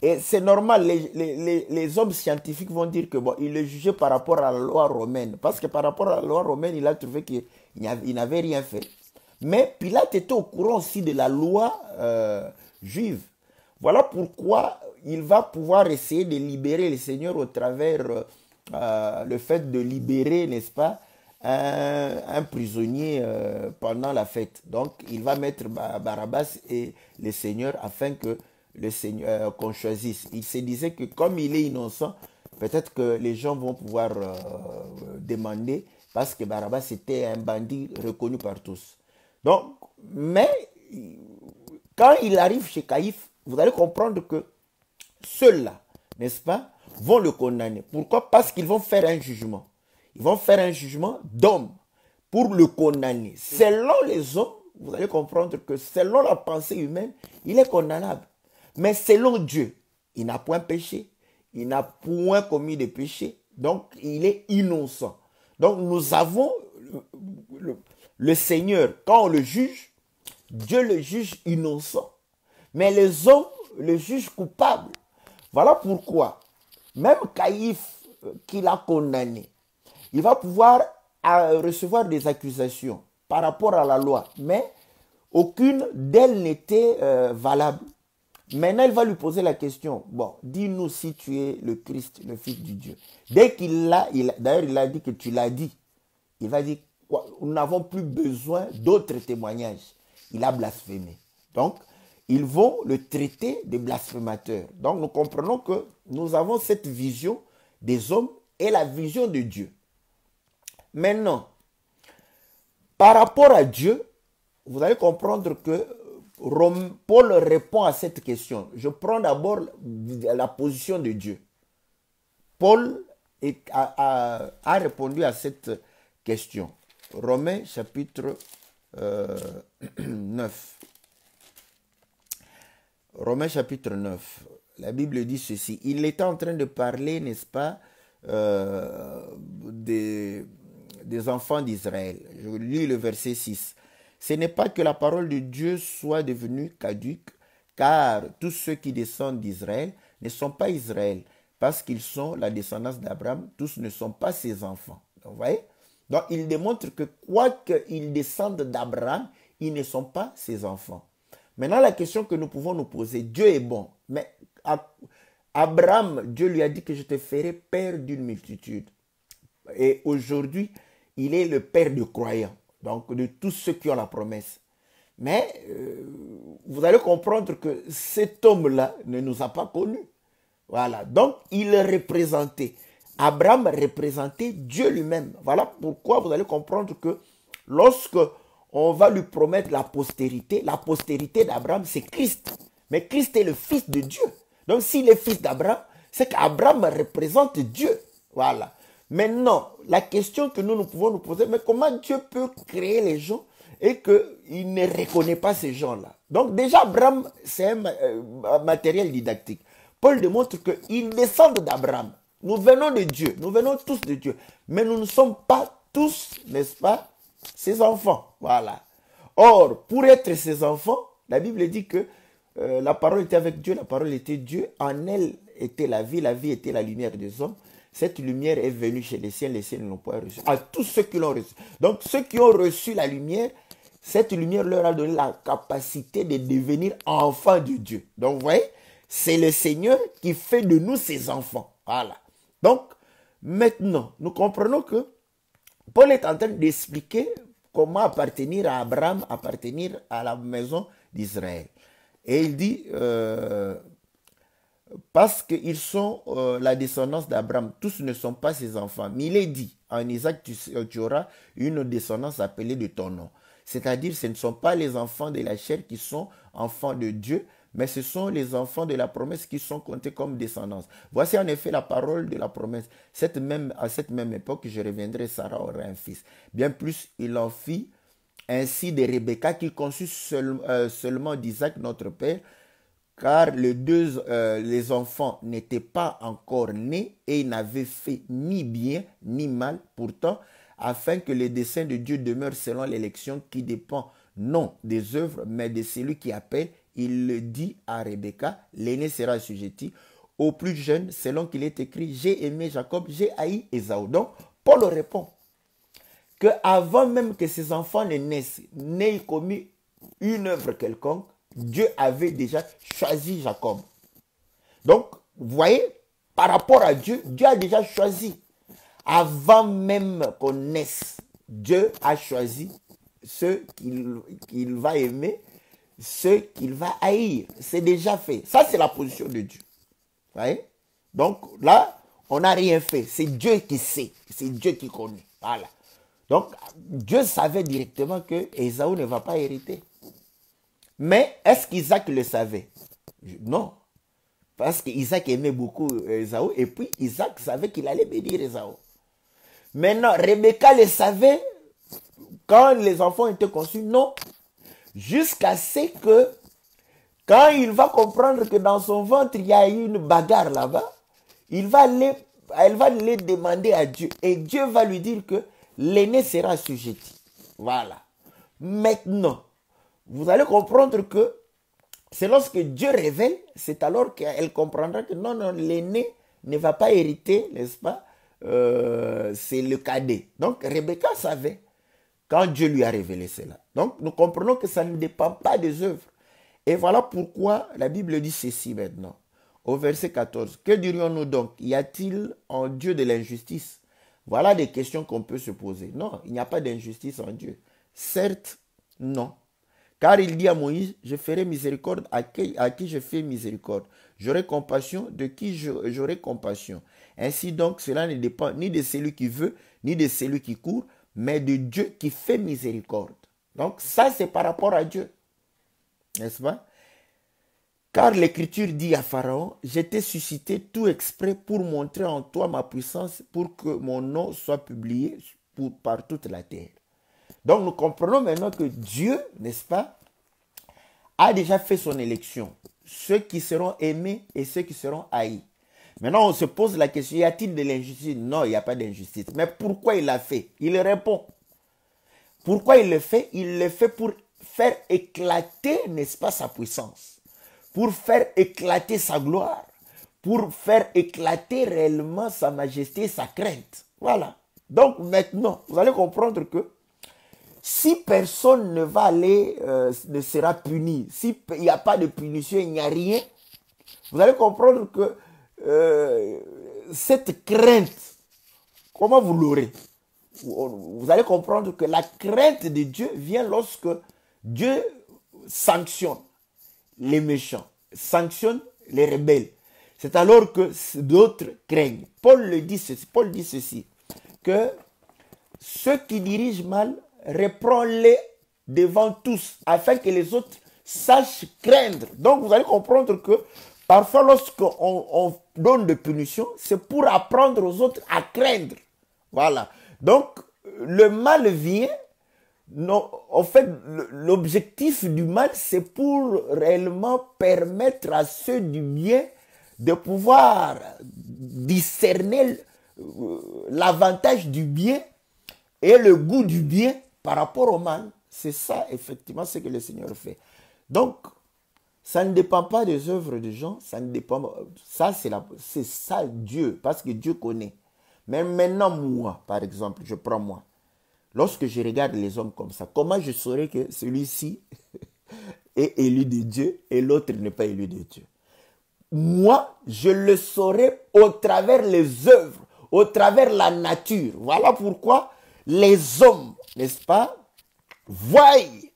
Et c'est normal, les hommes scientifiques vont dire que bon, il est jugé par rapport à la loi romaine. Parce que par rapport à la loi romaine, il a trouvé qu'il n'avait rien fait. Mais Pilate était au courant aussi de la loi juive. Voilà pourquoi il va pouvoir essayer de libérer le Seigneur au travers le fait de libérer, n'est-ce pas, un prisonnier pendant la fête. Donc, il va mettre Barabbas et le Seigneur afin que le Seigneur qu'on choisisse. Il se disait que comme il est innocent, peut-être que les gens vont pouvoir demander, parce que Barabbas était un bandit reconnu par tous. Donc, mais quand il arrive chez Caïphe, vous allez comprendre que ceux-là, n'est-ce pas, vont le condamner. Pourquoi? Parce qu'ils vont faire un jugement. Ils vont faire un jugement d'homme pour le condamner. Selon les hommes, vous allez comprendre que selon la pensée humaine, il est condamnable. Mais selon Dieu, il n'a point péché, il n'a point commis de péché, donc il est innocent. Donc nous avons le Seigneur, quand on le juge, Dieu le juge innocent. Mais les hommes le jugent coupable. Voilà pourquoi, même Caïphe qui l'a condamné, il va pouvoir recevoir des accusations par rapport à la loi, mais aucune d'elles n'était valable. Maintenant, il va lui poser la question, bon, dis-nous si tu es le Christ, le Fils du Dieu. Dès qu'il l'a, d'ailleurs il a dit que tu l'as dit, il va dire, nous n'avons plus besoin d'autres témoignages. Il a blasphémé. Donc, ils vont le traiter de blasphémateur. Donc nous comprenons que nous avons cette vision des hommes et la vision de Dieu. Maintenant, par rapport à Dieu, vous allez comprendre que Paul répond à cette question. Je prends d'abord la position de Dieu. Paul a répondu à cette question. Romains chapitre 9. Romains chapitre 9. La Bible dit ceci. Il était en train de parler, n'est-ce pas, des enfants d'Israël. Je lis le verset 6. Ce n'est pas que la parole de Dieu soit devenue caduque, car tous ceux qui descendent d'Israël ne sont pas Israël, parce qu'ils sont la descendance d'Abraham, tous ne sont pas ses enfants. Vous voyez? Donc il démontre que quoiqu'ils descendent d'Abraham, ils ne sont pas ses enfants. Maintenant, la question que nous pouvons nous poser, Dieu est bon, mais Abraham, Dieu lui a dit que je te ferai père d'une multitude. Et aujourd'hui, il est le père de croyants, donc de tous ceux qui ont la promesse. Mais vous allez comprendre que cet homme-là ne nous a pas connus. Voilà, donc il représentait, Abraham représentait Dieu lui-même. Voilà pourquoi vous allez comprendre que lorsque on va lui promettre la postérité d'Abraham, c'est Christ. Mais Christ est le fils de Dieu. Donc s'il est fils d'Abraham, c'est qu'Abraham représente Dieu. Voilà. Maintenant, la question que nous pouvons nous poser, mais comment Dieu peut créer les gens et qu'il ne reconnaît pas ces gens-là? Donc déjà, Abraham, c'est un matériel didactique. Paul démontre qu'ils descendent d'Abraham. Nous venons de Dieu, nous venons tous de Dieu. Mais nous ne sommes pas tous, n'est-ce pas, ses enfants. Voilà. Or, pour être ses enfants, la Bible dit que la parole était avec Dieu, la parole était Dieu. En elle était la vie était la lumière des hommes. Cette lumière est venue chez les siens ne l'ont pas reçue. À tous ceux qui l'ont reçu. Donc, ceux qui ont reçu la lumière, cette lumière leur a donné la capacité de devenir enfants de Dieu. Donc, vous voyez, c'est le Seigneur qui fait de nous ses enfants. Voilà. Donc, maintenant, nous comprenons que Paul est en train d'expliquer comment appartenir à Abraham, appartenir à la maison d'Israël. Et il dit, parce qu'ils sont la descendance d'Abraham, tous ne sont pas ses enfants. Mais il est dit, en Isaac, tu auras une descendance appelée de ton nom. C'est-à-dire, ce ne sont pas les enfants de la chair qui sont enfants de Dieu, mais ce sont les enfants de la promesse qui sont comptés comme descendance. Voici en effet la parole de la promesse. À cette même époque, je reviendrai, Sarah aura un fils. Bien plus, il en fit ainsi de Rebecca qui conçut seulement d'Isaac, notre père, car les enfants n'étaient pas encore nés et ils n'avaient fait ni bien ni mal. Pourtant, afin que les desseins de Dieu demeurent selon l'élection qui dépend non des œuvres, mais de celui qui appelle, il le dit à Rebecca, l'aîné sera assujetti au plus jeune, selon qu'il est écrit, j'ai aimé Jacob, j'ai haï Ésaü. Donc, Paul répond qu'avant même que ses enfants ne naissent, n'aient commis une œuvre quelconque, Dieu avait déjà choisi Jacob. Donc, vous voyez, par rapport à Dieu, Dieu a déjà choisi. Avant même qu'on naisse, Dieu a choisi ceux qu'il va aimer, ceux qu'il va haïr. C'est déjà fait. Ça, c'est la position de Dieu. Vous voyez? Donc là, on n'a rien fait. C'est Dieu qui sait. C'est Dieu qui connaît. Voilà. Donc, Dieu savait directement que Ésaü ne va pas hériter. Mais est-ce qu'Isaac le savait? Non. Parce qu'Isaac aimait beaucoup Ésaü. Et puis, Isaac savait qu'il allait bénir Ésaü. Maintenant, Rebecca le savait quand les enfants étaient conçus? Non. Jusqu'à ce que, quand il va comprendre que dans son ventre, il y a eu une bagarre là-bas, elle va les demander à Dieu. Et Dieu va lui dire que l'aîné sera assujetti. Voilà. Maintenant, vous allez comprendre que c'est lorsque Dieu révèle, c'est alors qu'elle comprendra que non, l'aîné ne va pas hériter, n'est-ce pas? C'est le cadet. Donc, Rebecca savait quand Dieu lui a révélé cela. Donc, nous comprenons que ça ne dépend pas des œuvres. Et voilà pourquoi la Bible dit ceci maintenant. Au verset 14. Que dirions-nous donc? Y a-t-il en Dieu de l'injustice? Voilà des questions qu'on peut se poser. Non, il n'y a pas d'injustice en Dieu. Certes, non. Car il dit à Moïse, je ferai miséricorde à qui je fais miséricorde. J'aurai compassion de qui j'aurai compassion. Ainsi donc, cela ne dépend ni de celui qui veut, ni de celui qui court, mais de Dieu qui fait miséricorde. Donc ça, c'est par rapport à Dieu. N'est-ce pas? Car l'Écriture dit à Pharaon, je t'ai suscité tout exprès pour montrer en toi ma puissance, pour que mon nom soit publié par toute la terre. Donc nous comprenons maintenant que Dieu, n'est-ce pas, a déjà fait son élection. Ceux qui seront aimés et ceux qui seront haïs. Maintenant on se pose la question, y a-t-il de l'injustice? Non, il n'y a pas d'injustice. Mais pourquoi il l'a fait? Il répond. Pourquoi il le fait? Il le fait pour faire éclater, n'est-ce pas, sa puissance. Pour faire éclater sa gloire. Pour faire éclater réellement sa majesté, sa crainte. Voilà. Donc maintenant, vous allez comprendre que si personne ne va aller, ne sera puni, s'il n'y a pas de punition, il n'y a rien, vous allez comprendre que cette crainte, comment vous l'aurez? Vous allez comprendre que la crainte de Dieu vient lorsque Dieu sanctionne les méchants, sanctionne les rebelles. C'est alors que d'autres craignent. Paul dit ceci, que ceux qui dirigent mal, reprends-les devant tous, afin que les autres sachent craindre. Donc vous allez comprendre que parfois lorsqu'on donne des punitions, c'est pour apprendre aux autres à craindre. Voilà. Donc le mal vient, non, en fait l'objectif du mal, c'est pour réellement permettre à ceux du bien de pouvoir discerner l'avantage du bien et le goût du bien par rapport au mal. C'est ça, effectivement, ce que le Seigneur fait. Donc, ça ne dépend pas des œuvres des gens, ça ne dépend pas. Ça, c'est ça Dieu, parce que Dieu connaît. Mais maintenant, moi, par exemple, je prends moi. Lorsque je regarde les hommes comme ça, comment je saurais que celui-ci est élu de Dieu et l'autre n'est pas élu de Dieu? Moi, je le saurais au travers les œuvres, au travers la nature. Voilà pourquoi les hommes, n'est-ce pas, voient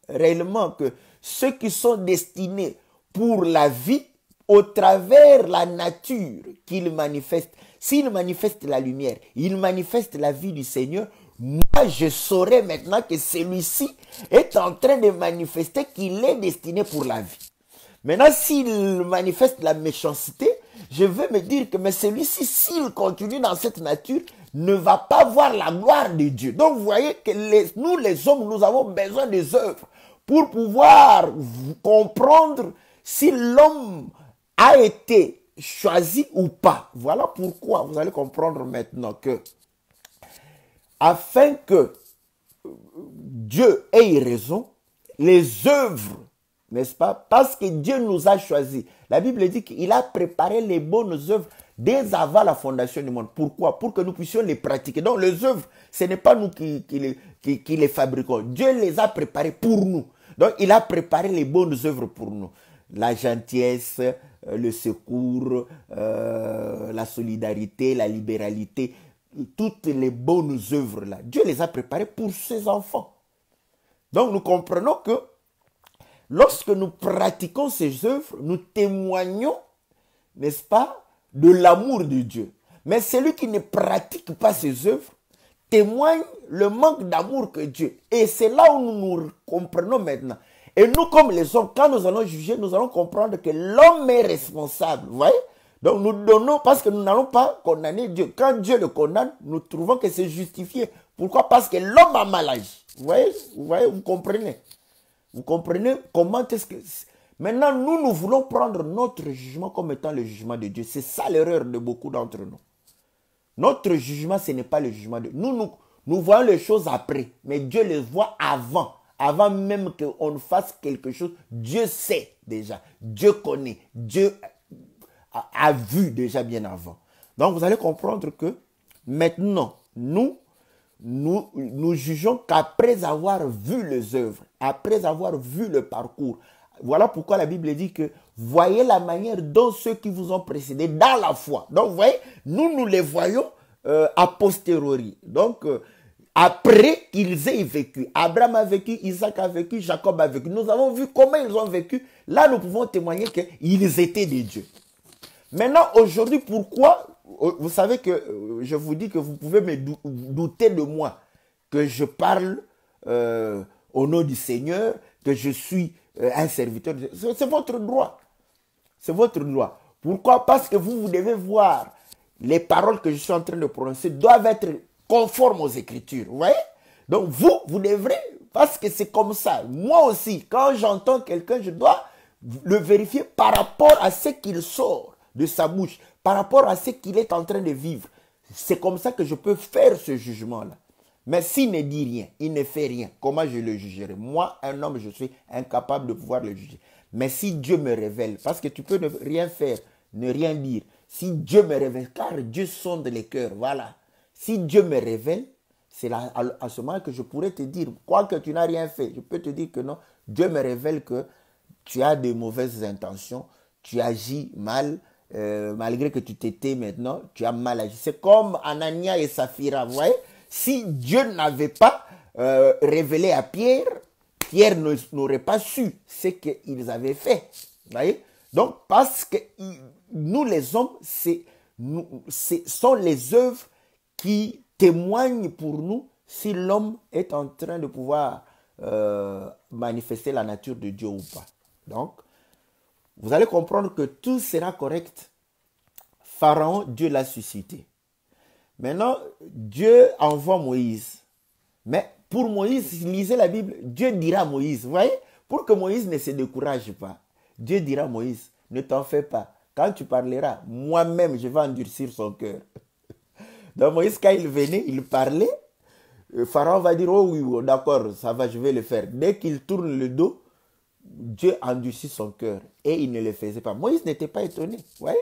réellement que ceux qui sont destinés pour la vie, au travers la nature qu'ils manifestent, s'ils manifestent la lumière, ils manifestent la vie du Seigneur, moi je saurais maintenant que celui-ci est en train de manifester qu'il est destiné pour la vie. Maintenant, s'il manifeste la méchanceté, je vais me dire que mais celui-ci, s'il continue dans cette nature, ne va pas voir la gloire de Dieu. Donc, vous voyez que nous, les hommes, nous avons besoin des œuvres pour pouvoir comprendre si l'homme a été choisi ou pas. Voilà pourquoi vous allez comprendre maintenant que, afin que Dieu ait raison, les œuvres, n'est-ce pas? Parce que Dieu nous a choisis. La Bible dit qu'il a préparé les bonnes œuvres dès avant la fondation du monde. Pourquoi? Pour que nous puissions les pratiquer. Donc les œuvres, ce n'est pas nous qui les fabriquons. Dieu les a préparées pour nous. Donc il a préparé les bonnes œuvres pour nous. La gentillesse, le secours, la solidarité, la libéralité, toutes les bonnes œuvres là. Dieu les a préparées pour ses enfants. Donc nous comprenons que lorsque nous pratiquons ces œuvres, nous témoignons, n'est-ce pas, de l'amour de Dieu. Mais celui qui ne pratique pas ces œuvres témoigne le manque d'amour que Dieu. Et c'est là où nous comprenons maintenant. Et nous, comme les hommes, quand nous allons juger, nous allons comprendre que l'homme est responsable. Vous voyez? Donc nous donnons, parce que nous n'allons pas condamner Dieu. Quand Dieu le condamne, nous trouvons que c'est justifié. Pourquoi? Parce que l'homme a mal agi. Vous voyez, vous comprenez? Vous comprenez comment est-ce que... Maintenant, nous voulons prendre notre jugement comme étant le jugement de Dieu. C'est ça l'erreur de beaucoup d'entre nous. Notre jugement, ce n'est pas le jugement de Dieu. Nous voyons les choses après, mais Dieu les voit avant. Avant même qu'on fasse quelque chose, Dieu sait déjà. Dieu connaît. Dieu a vu déjà bien avant. Donc, vous allez comprendre que maintenant, nous jugeons qu'après avoir vu les œuvres, après avoir vu le parcours. Voilà pourquoi la Bible dit que voyez la manière dont ceux qui vous ont précédé dans la foi. Donc, vous voyez, nous les voyons a posteriori. Donc, après qu'ils aient vécu. Abraham a vécu, Isaac a vécu, Jacob a vécu. Nous avons vu comment ils ont vécu. Là, nous pouvons témoigner qu'ils étaient des dieux. Maintenant, aujourd'hui, pourquoi? Vous savez que je vous dis que vous pouvez me douter de moi, que je parle au nom du Seigneur, que je suis un serviteur. C'est votre droit. C'est votre droit. Pourquoi? Parce que vous devez voir les paroles que je suis en train de prononcer doivent être conformes aux Écritures. Vous voyez? Donc vous devrez, parce que c'est comme ça. Moi aussi, quand j'entends quelqu'un, je dois le vérifier par rapport à ce qu'il sort de sa bouche, par rapport à ce qu'il est en train de vivre. C'est comme ça que je peux faire ce jugement-là. Mais s'il ne dit rien, il ne fait rien, comment je le jugerai? Moi, un homme, je suis incapable de pouvoir le juger. Mais si Dieu me révèle, parce que tu peux ne rien faire, ne rien dire. Si Dieu me révèle, car Dieu sonde les cœurs, voilà. Si Dieu me révèle, c'est là, à ce moment que je pourrais te dire, quoique tu n'as rien fait, je peux te dire que non, Dieu me révèle que tu as de mauvaises intentions, tu agis mal, malgré que tu t'étais maintenant, tu as mal agi. C'est comme Anania et Saphira, vous voyez? Si Dieu n'avait pas révélé à Pierre, Pierre n'aurait pas su ce qu'ils avaient fait. Vous voyez? Donc, parce que nous les hommes, ce sont les œuvres qui témoignent pour nous si l'homme est en train de pouvoir manifester la nature de Dieu ou pas. Donc, vous allez comprendre que tout sera correct. Pharaon, Dieu l'a suscité. Maintenant, Dieu envoie Moïse. Mais pour Moïse, lisez la Bible, Dieu dira à Moïse, vous voyez, pour que Moïse ne se décourage pas, Dieu dira à Moïse, ne t'en fais pas. Quand tu parleras, moi-même, je vais endurcir son cœur. Donc Moïse, quand il venait, il parlait, Pharaon va dire, oh oui, d'accord, ça va, je vais le faire. Dès qu'il tourne le dos, Dieu endurcit son cœur et il ne le faisait pas. Moïse n'était pas étonné, vous voyez.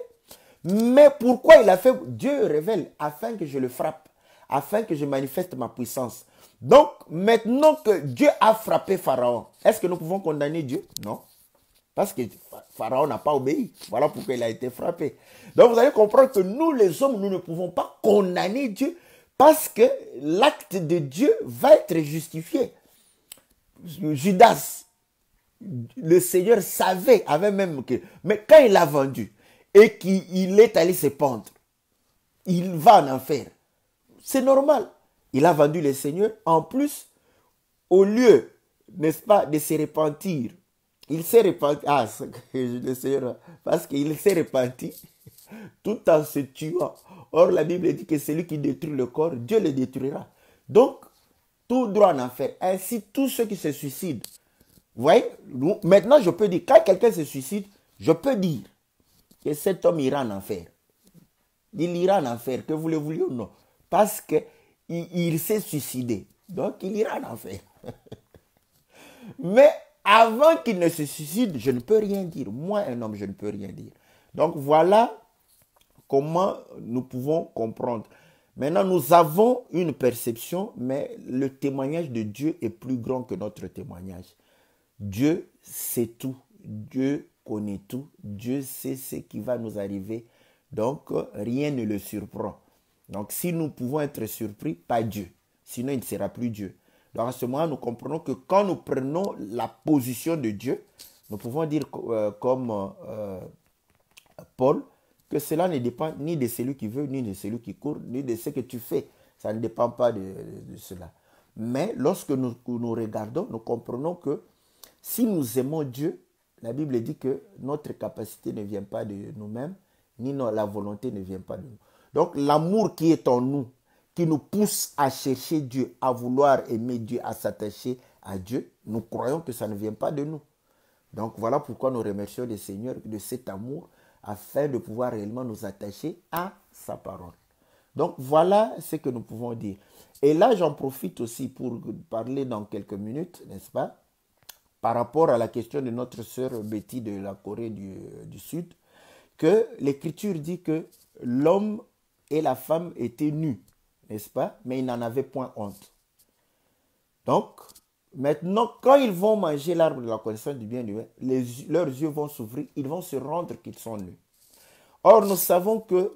Mais pourquoi il a fait? Dieu révèle afin que je le frappe, afin que je manifeste ma puissance. Donc, maintenant que Dieu a frappé Pharaon, est-ce que nous pouvons condamner Dieu? Non. Parce que Pharaon n'a pas obéi. Voilà pourquoi il a été frappé. Donc, vous allez comprendre que nous, les hommes, nous ne pouvons pas condamner Dieu parce que l'acte de Dieu va être justifié. Judas, le Seigneur savait, avait même que... Mais quand il a vendu, et qu'il est allé se pendre, il va en enfer. C'est normal. Il a vendu le Seigneur. En plus, au lieu, n'est-ce pas, de se repentir, il s'est repenti. Ah, le Seigneur, parce qu'il s'est repenti tout en se tuant. Or, la Bible dit que celui qui détruit le corps, Dieu le détruira. Donc, tout droit en enfer. Ainsi, tous ceux qui se suicident. Vous voyez, maintenant, je peux dire, quand quelqu'un se suicide, je peux dire que cet homme ira en enfer. Il ira en enfer, que vous le vouliez ou non. Parce qu'il s'est suicidé. Donc, il ira en enfer. Mais avant qu'il ne se suicide, je ne peux rien dire. Moi, un homme, je ne peux rien dire. Donc, voilà comment nous pouvons comprendre. Maintenant, nous avons une perception, mais le témoignage de Dieu est plus grand que notre témoignage. Dieu sait tout. Dieu connaît tout. Dieu sait ce qui va nous arriver. Donc, rien ne le surprend. Donc, si nous pouvons être surpris, pas Dieu. Sinon, il ne sera plus Dieu. Donc, à ce moment, nous comprenons que quand nous prenons la position de Dieu, nous pouvons dire comme Paul, que cela ne dépend ni de celui qui veut, ni de celui qui court, ni de ce que tu fais. Ça ne dépend pas de cela. Mais lorsque nous regardons, nous comprenons que si nous aimons Dieu, la Bible dit que notre capacité ne vient pas de nous-mêmes, ni la volonté ne vient pas de nous. Donc l'amour qui est en nous, qui nous pousse à chercher Dieu, à vouloir aimer Dieu, à s'attacher à Dieu, nous croyons que ça ne vient pas de nous. Donc voilà pourquoi nous remercions le Seigneur de cet amour, afin de pouvoir réellement nous attacher à sa parole. Donc voilà ce que nous pouvons dire. Et là, j'en profite aussi pour parler dans quelques minutes, n'est-ce pas, par rapport à la question de notre sœur Betty de la Corée du Sud, que l'Écriture dit que l'homme et la femme étaient nus, n'est-ce pas, mais ils n'en avaient point honte. Donc, maintenant, quand ils vont manger l'arbre de la connaissance du bien et du mal, leurs yeux vont s'ouvrir, ils vont se rendre qu'ils sont nus. Or, nous savons que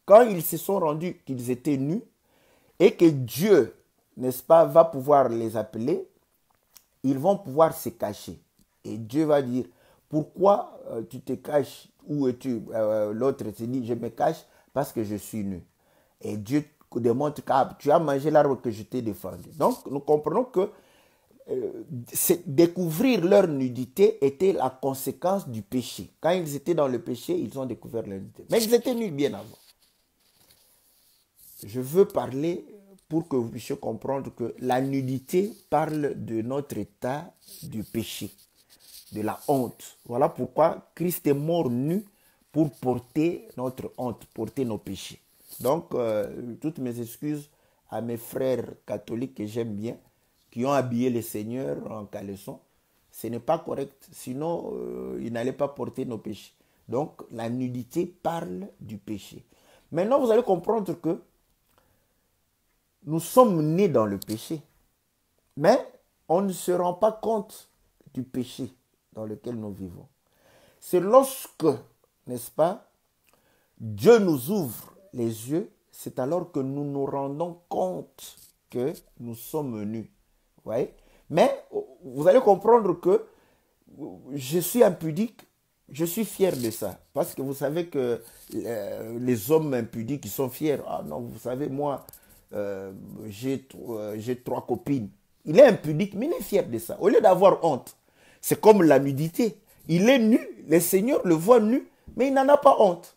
quand ils se sont rendus qu'ils étaient nus et que Dieu n'est-ce pas, va pouvoir les appeler, ils vont pouvoir se cacher. Et Dieu va dire, pourquoi tu te caches? Où es-tu? L'autre se dit, je me cache parce que je suis nu. Et Dieu démontre que tu as mangé l'arbre que je t'ai défendu. Donc, nous comprenons que découvrir leur nudité était la conséquence du péché. Quand ils étaient dans le péché, ils ont découvert leur nudité. Mais ils étaient nus bien avant. Je veux parler pour que vous puissiez comprendre que la nudité parle de notre état du péché, de la honte. Voilà pourquoi Christ est mort nu pour porter notre honte, porter nos péchés. Donc, toutes mes excuses à mes frères catholiques que j'aime bien, qui ont habillé le Seigneur en caleçon. Ce n'est pas correct, sinon ils n'allaient pas porter nos péchés. Donc, la nudité parle du péché. Maintenant, vous allez comprendre que nous sommes nés dans le péché, mais on ne se rend pas compte du péché dans lequel nous vivons. C'est lorsque, n'est-ce pas, Dieu nous ouvre les yeux, c'est alors que nous nous rendons compte que nous sommes nus. Vous voyez? Mais vous allez comprendre que je suis impudique, je suis fier de ça. Parce que vous savez que les hommes impudiques, ils sont fiers. Ah non, vous savez, moi, j'ai 3 copines. Il est impudique, mais il est fier de ça. Au lieu d'avoir honte, c'est comme la nudité. Il est nu, le Seigneur le voit nu, mais il n'en a pas honte.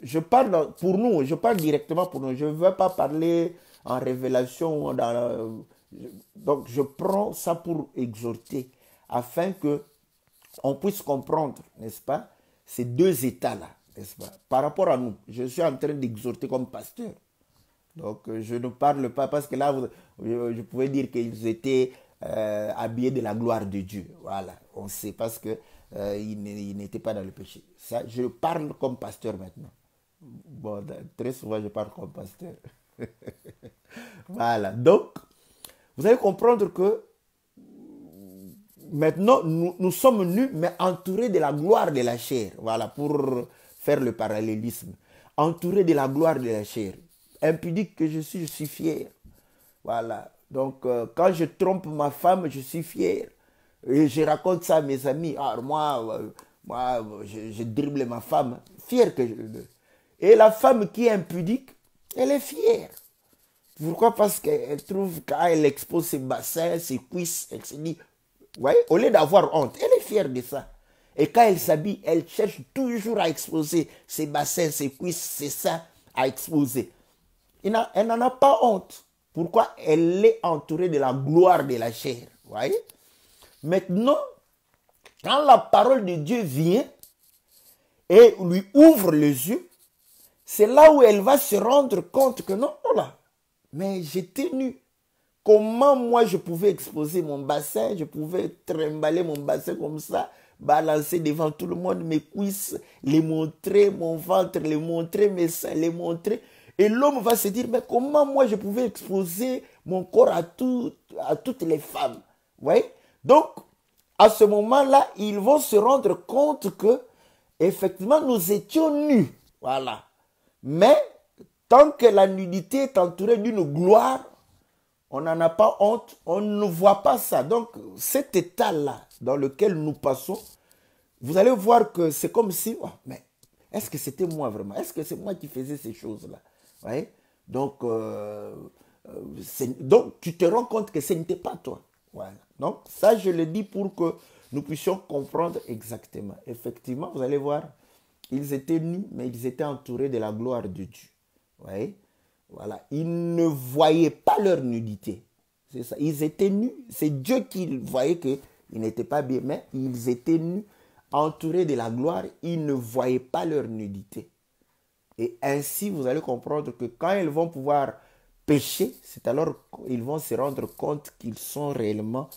Je parle pour nous, je parle directement pour nous. Je ne veux pas parler en révélation. Donc, je prends ça pour exhorter, afin que on puisse comprendre, n'est-ce pas, ces deux états-là, n'est-ce pas, par rapport à nous. Je suis en train d'exhorter comme pasteur. Donc, je ne parle pas, parce que là, je pouvais dire qu'ils étaient habillés de la gloire de Dieu. Voilà, on sait, parce que ils n'étaient pas dans le péché. Ça, je parle comme pasteur maintenant. Bon, très souvent, je parle comme pasteur. Voilà, donc, vous allez comprendre que maintenant, nous sommes nus, mais entourés de la gloire de la chair. Voilà, pour faire le parallélisme. Entourés de la gloire de la chair. Impudique que je suis fier. Voilà. Donc, quand je trompe ma femme, je suis fier. Et je raconte ça à mes amis. Ah, moi, je dribble ma femme. Fier que je... Et la femme qui est impudique, elle est fière. Pourquoi? Parce qu'elle trouve, quand elle expose ses bassins, ses cuisses, elle se dit, ouais, au lieu d'avoir honte, elle est fière de ça. Et quand elle s'habille, elle cherche toujours à exposer ses bassins, ses cuisses, ses seins à exposer. Elle n'en a pas honte. Pourquoi? Elle est entourée de la gloire de la chair. Vous voyez? Maintenant, quand la parole de Dieu vient et lui ouvre les yeux, c'est là où elle va se rendre compte que non, voilà, mais j'étais nu. Comment moi je pouvais exposer mon bassin, je pouvais trimballer mon bassin comme ça, balancer devant tout le monde mes cuisses, les montrer, mon ventre, les montrer, mes seins, les montrer. Et l'homme va se dire, mais comment moi je pouvais exposer mon corps à toutes les femmes? Vous voyez? Donc, à ce moment-là, ils vont se rendre compte que, effectivement, nous étions nus. Voilà. Mais, tant que la nudité est entourée d'une gloire, on n'en a pas honte, on ne voit pas ça. Donc, cet état-là dans lequel nous passons, vous allez voir que c'est comme si, oh, mais est-ce que c'était moi vraiment? Est-ce que c'est moi qui faisais ces choses-là? Ouais. Donc, tu te rends compte que ce n'était pas toi. Voilà. Donc, ça, je le dis pour que nous puissions comprendre exactement. Effectivement, vous allez voir, ils étaient nus, mais ils étaient entourés de la gloire de Dieu. Ouais. Voilà. Ils ne voyaient pas leur nudité. C'est ça. Ils étaient nus. C'est Dieu qui voyait qu'ils n'étaient pas bien, mais ils étaient nus, entourés de la gloire. Ils ne voyaient pas leur nudité. Et ainsi, vous allez comprendre que quand ils vont pouvoir pécher, c'est alors qu'ils vont se rendre compte qu'ils sont réellement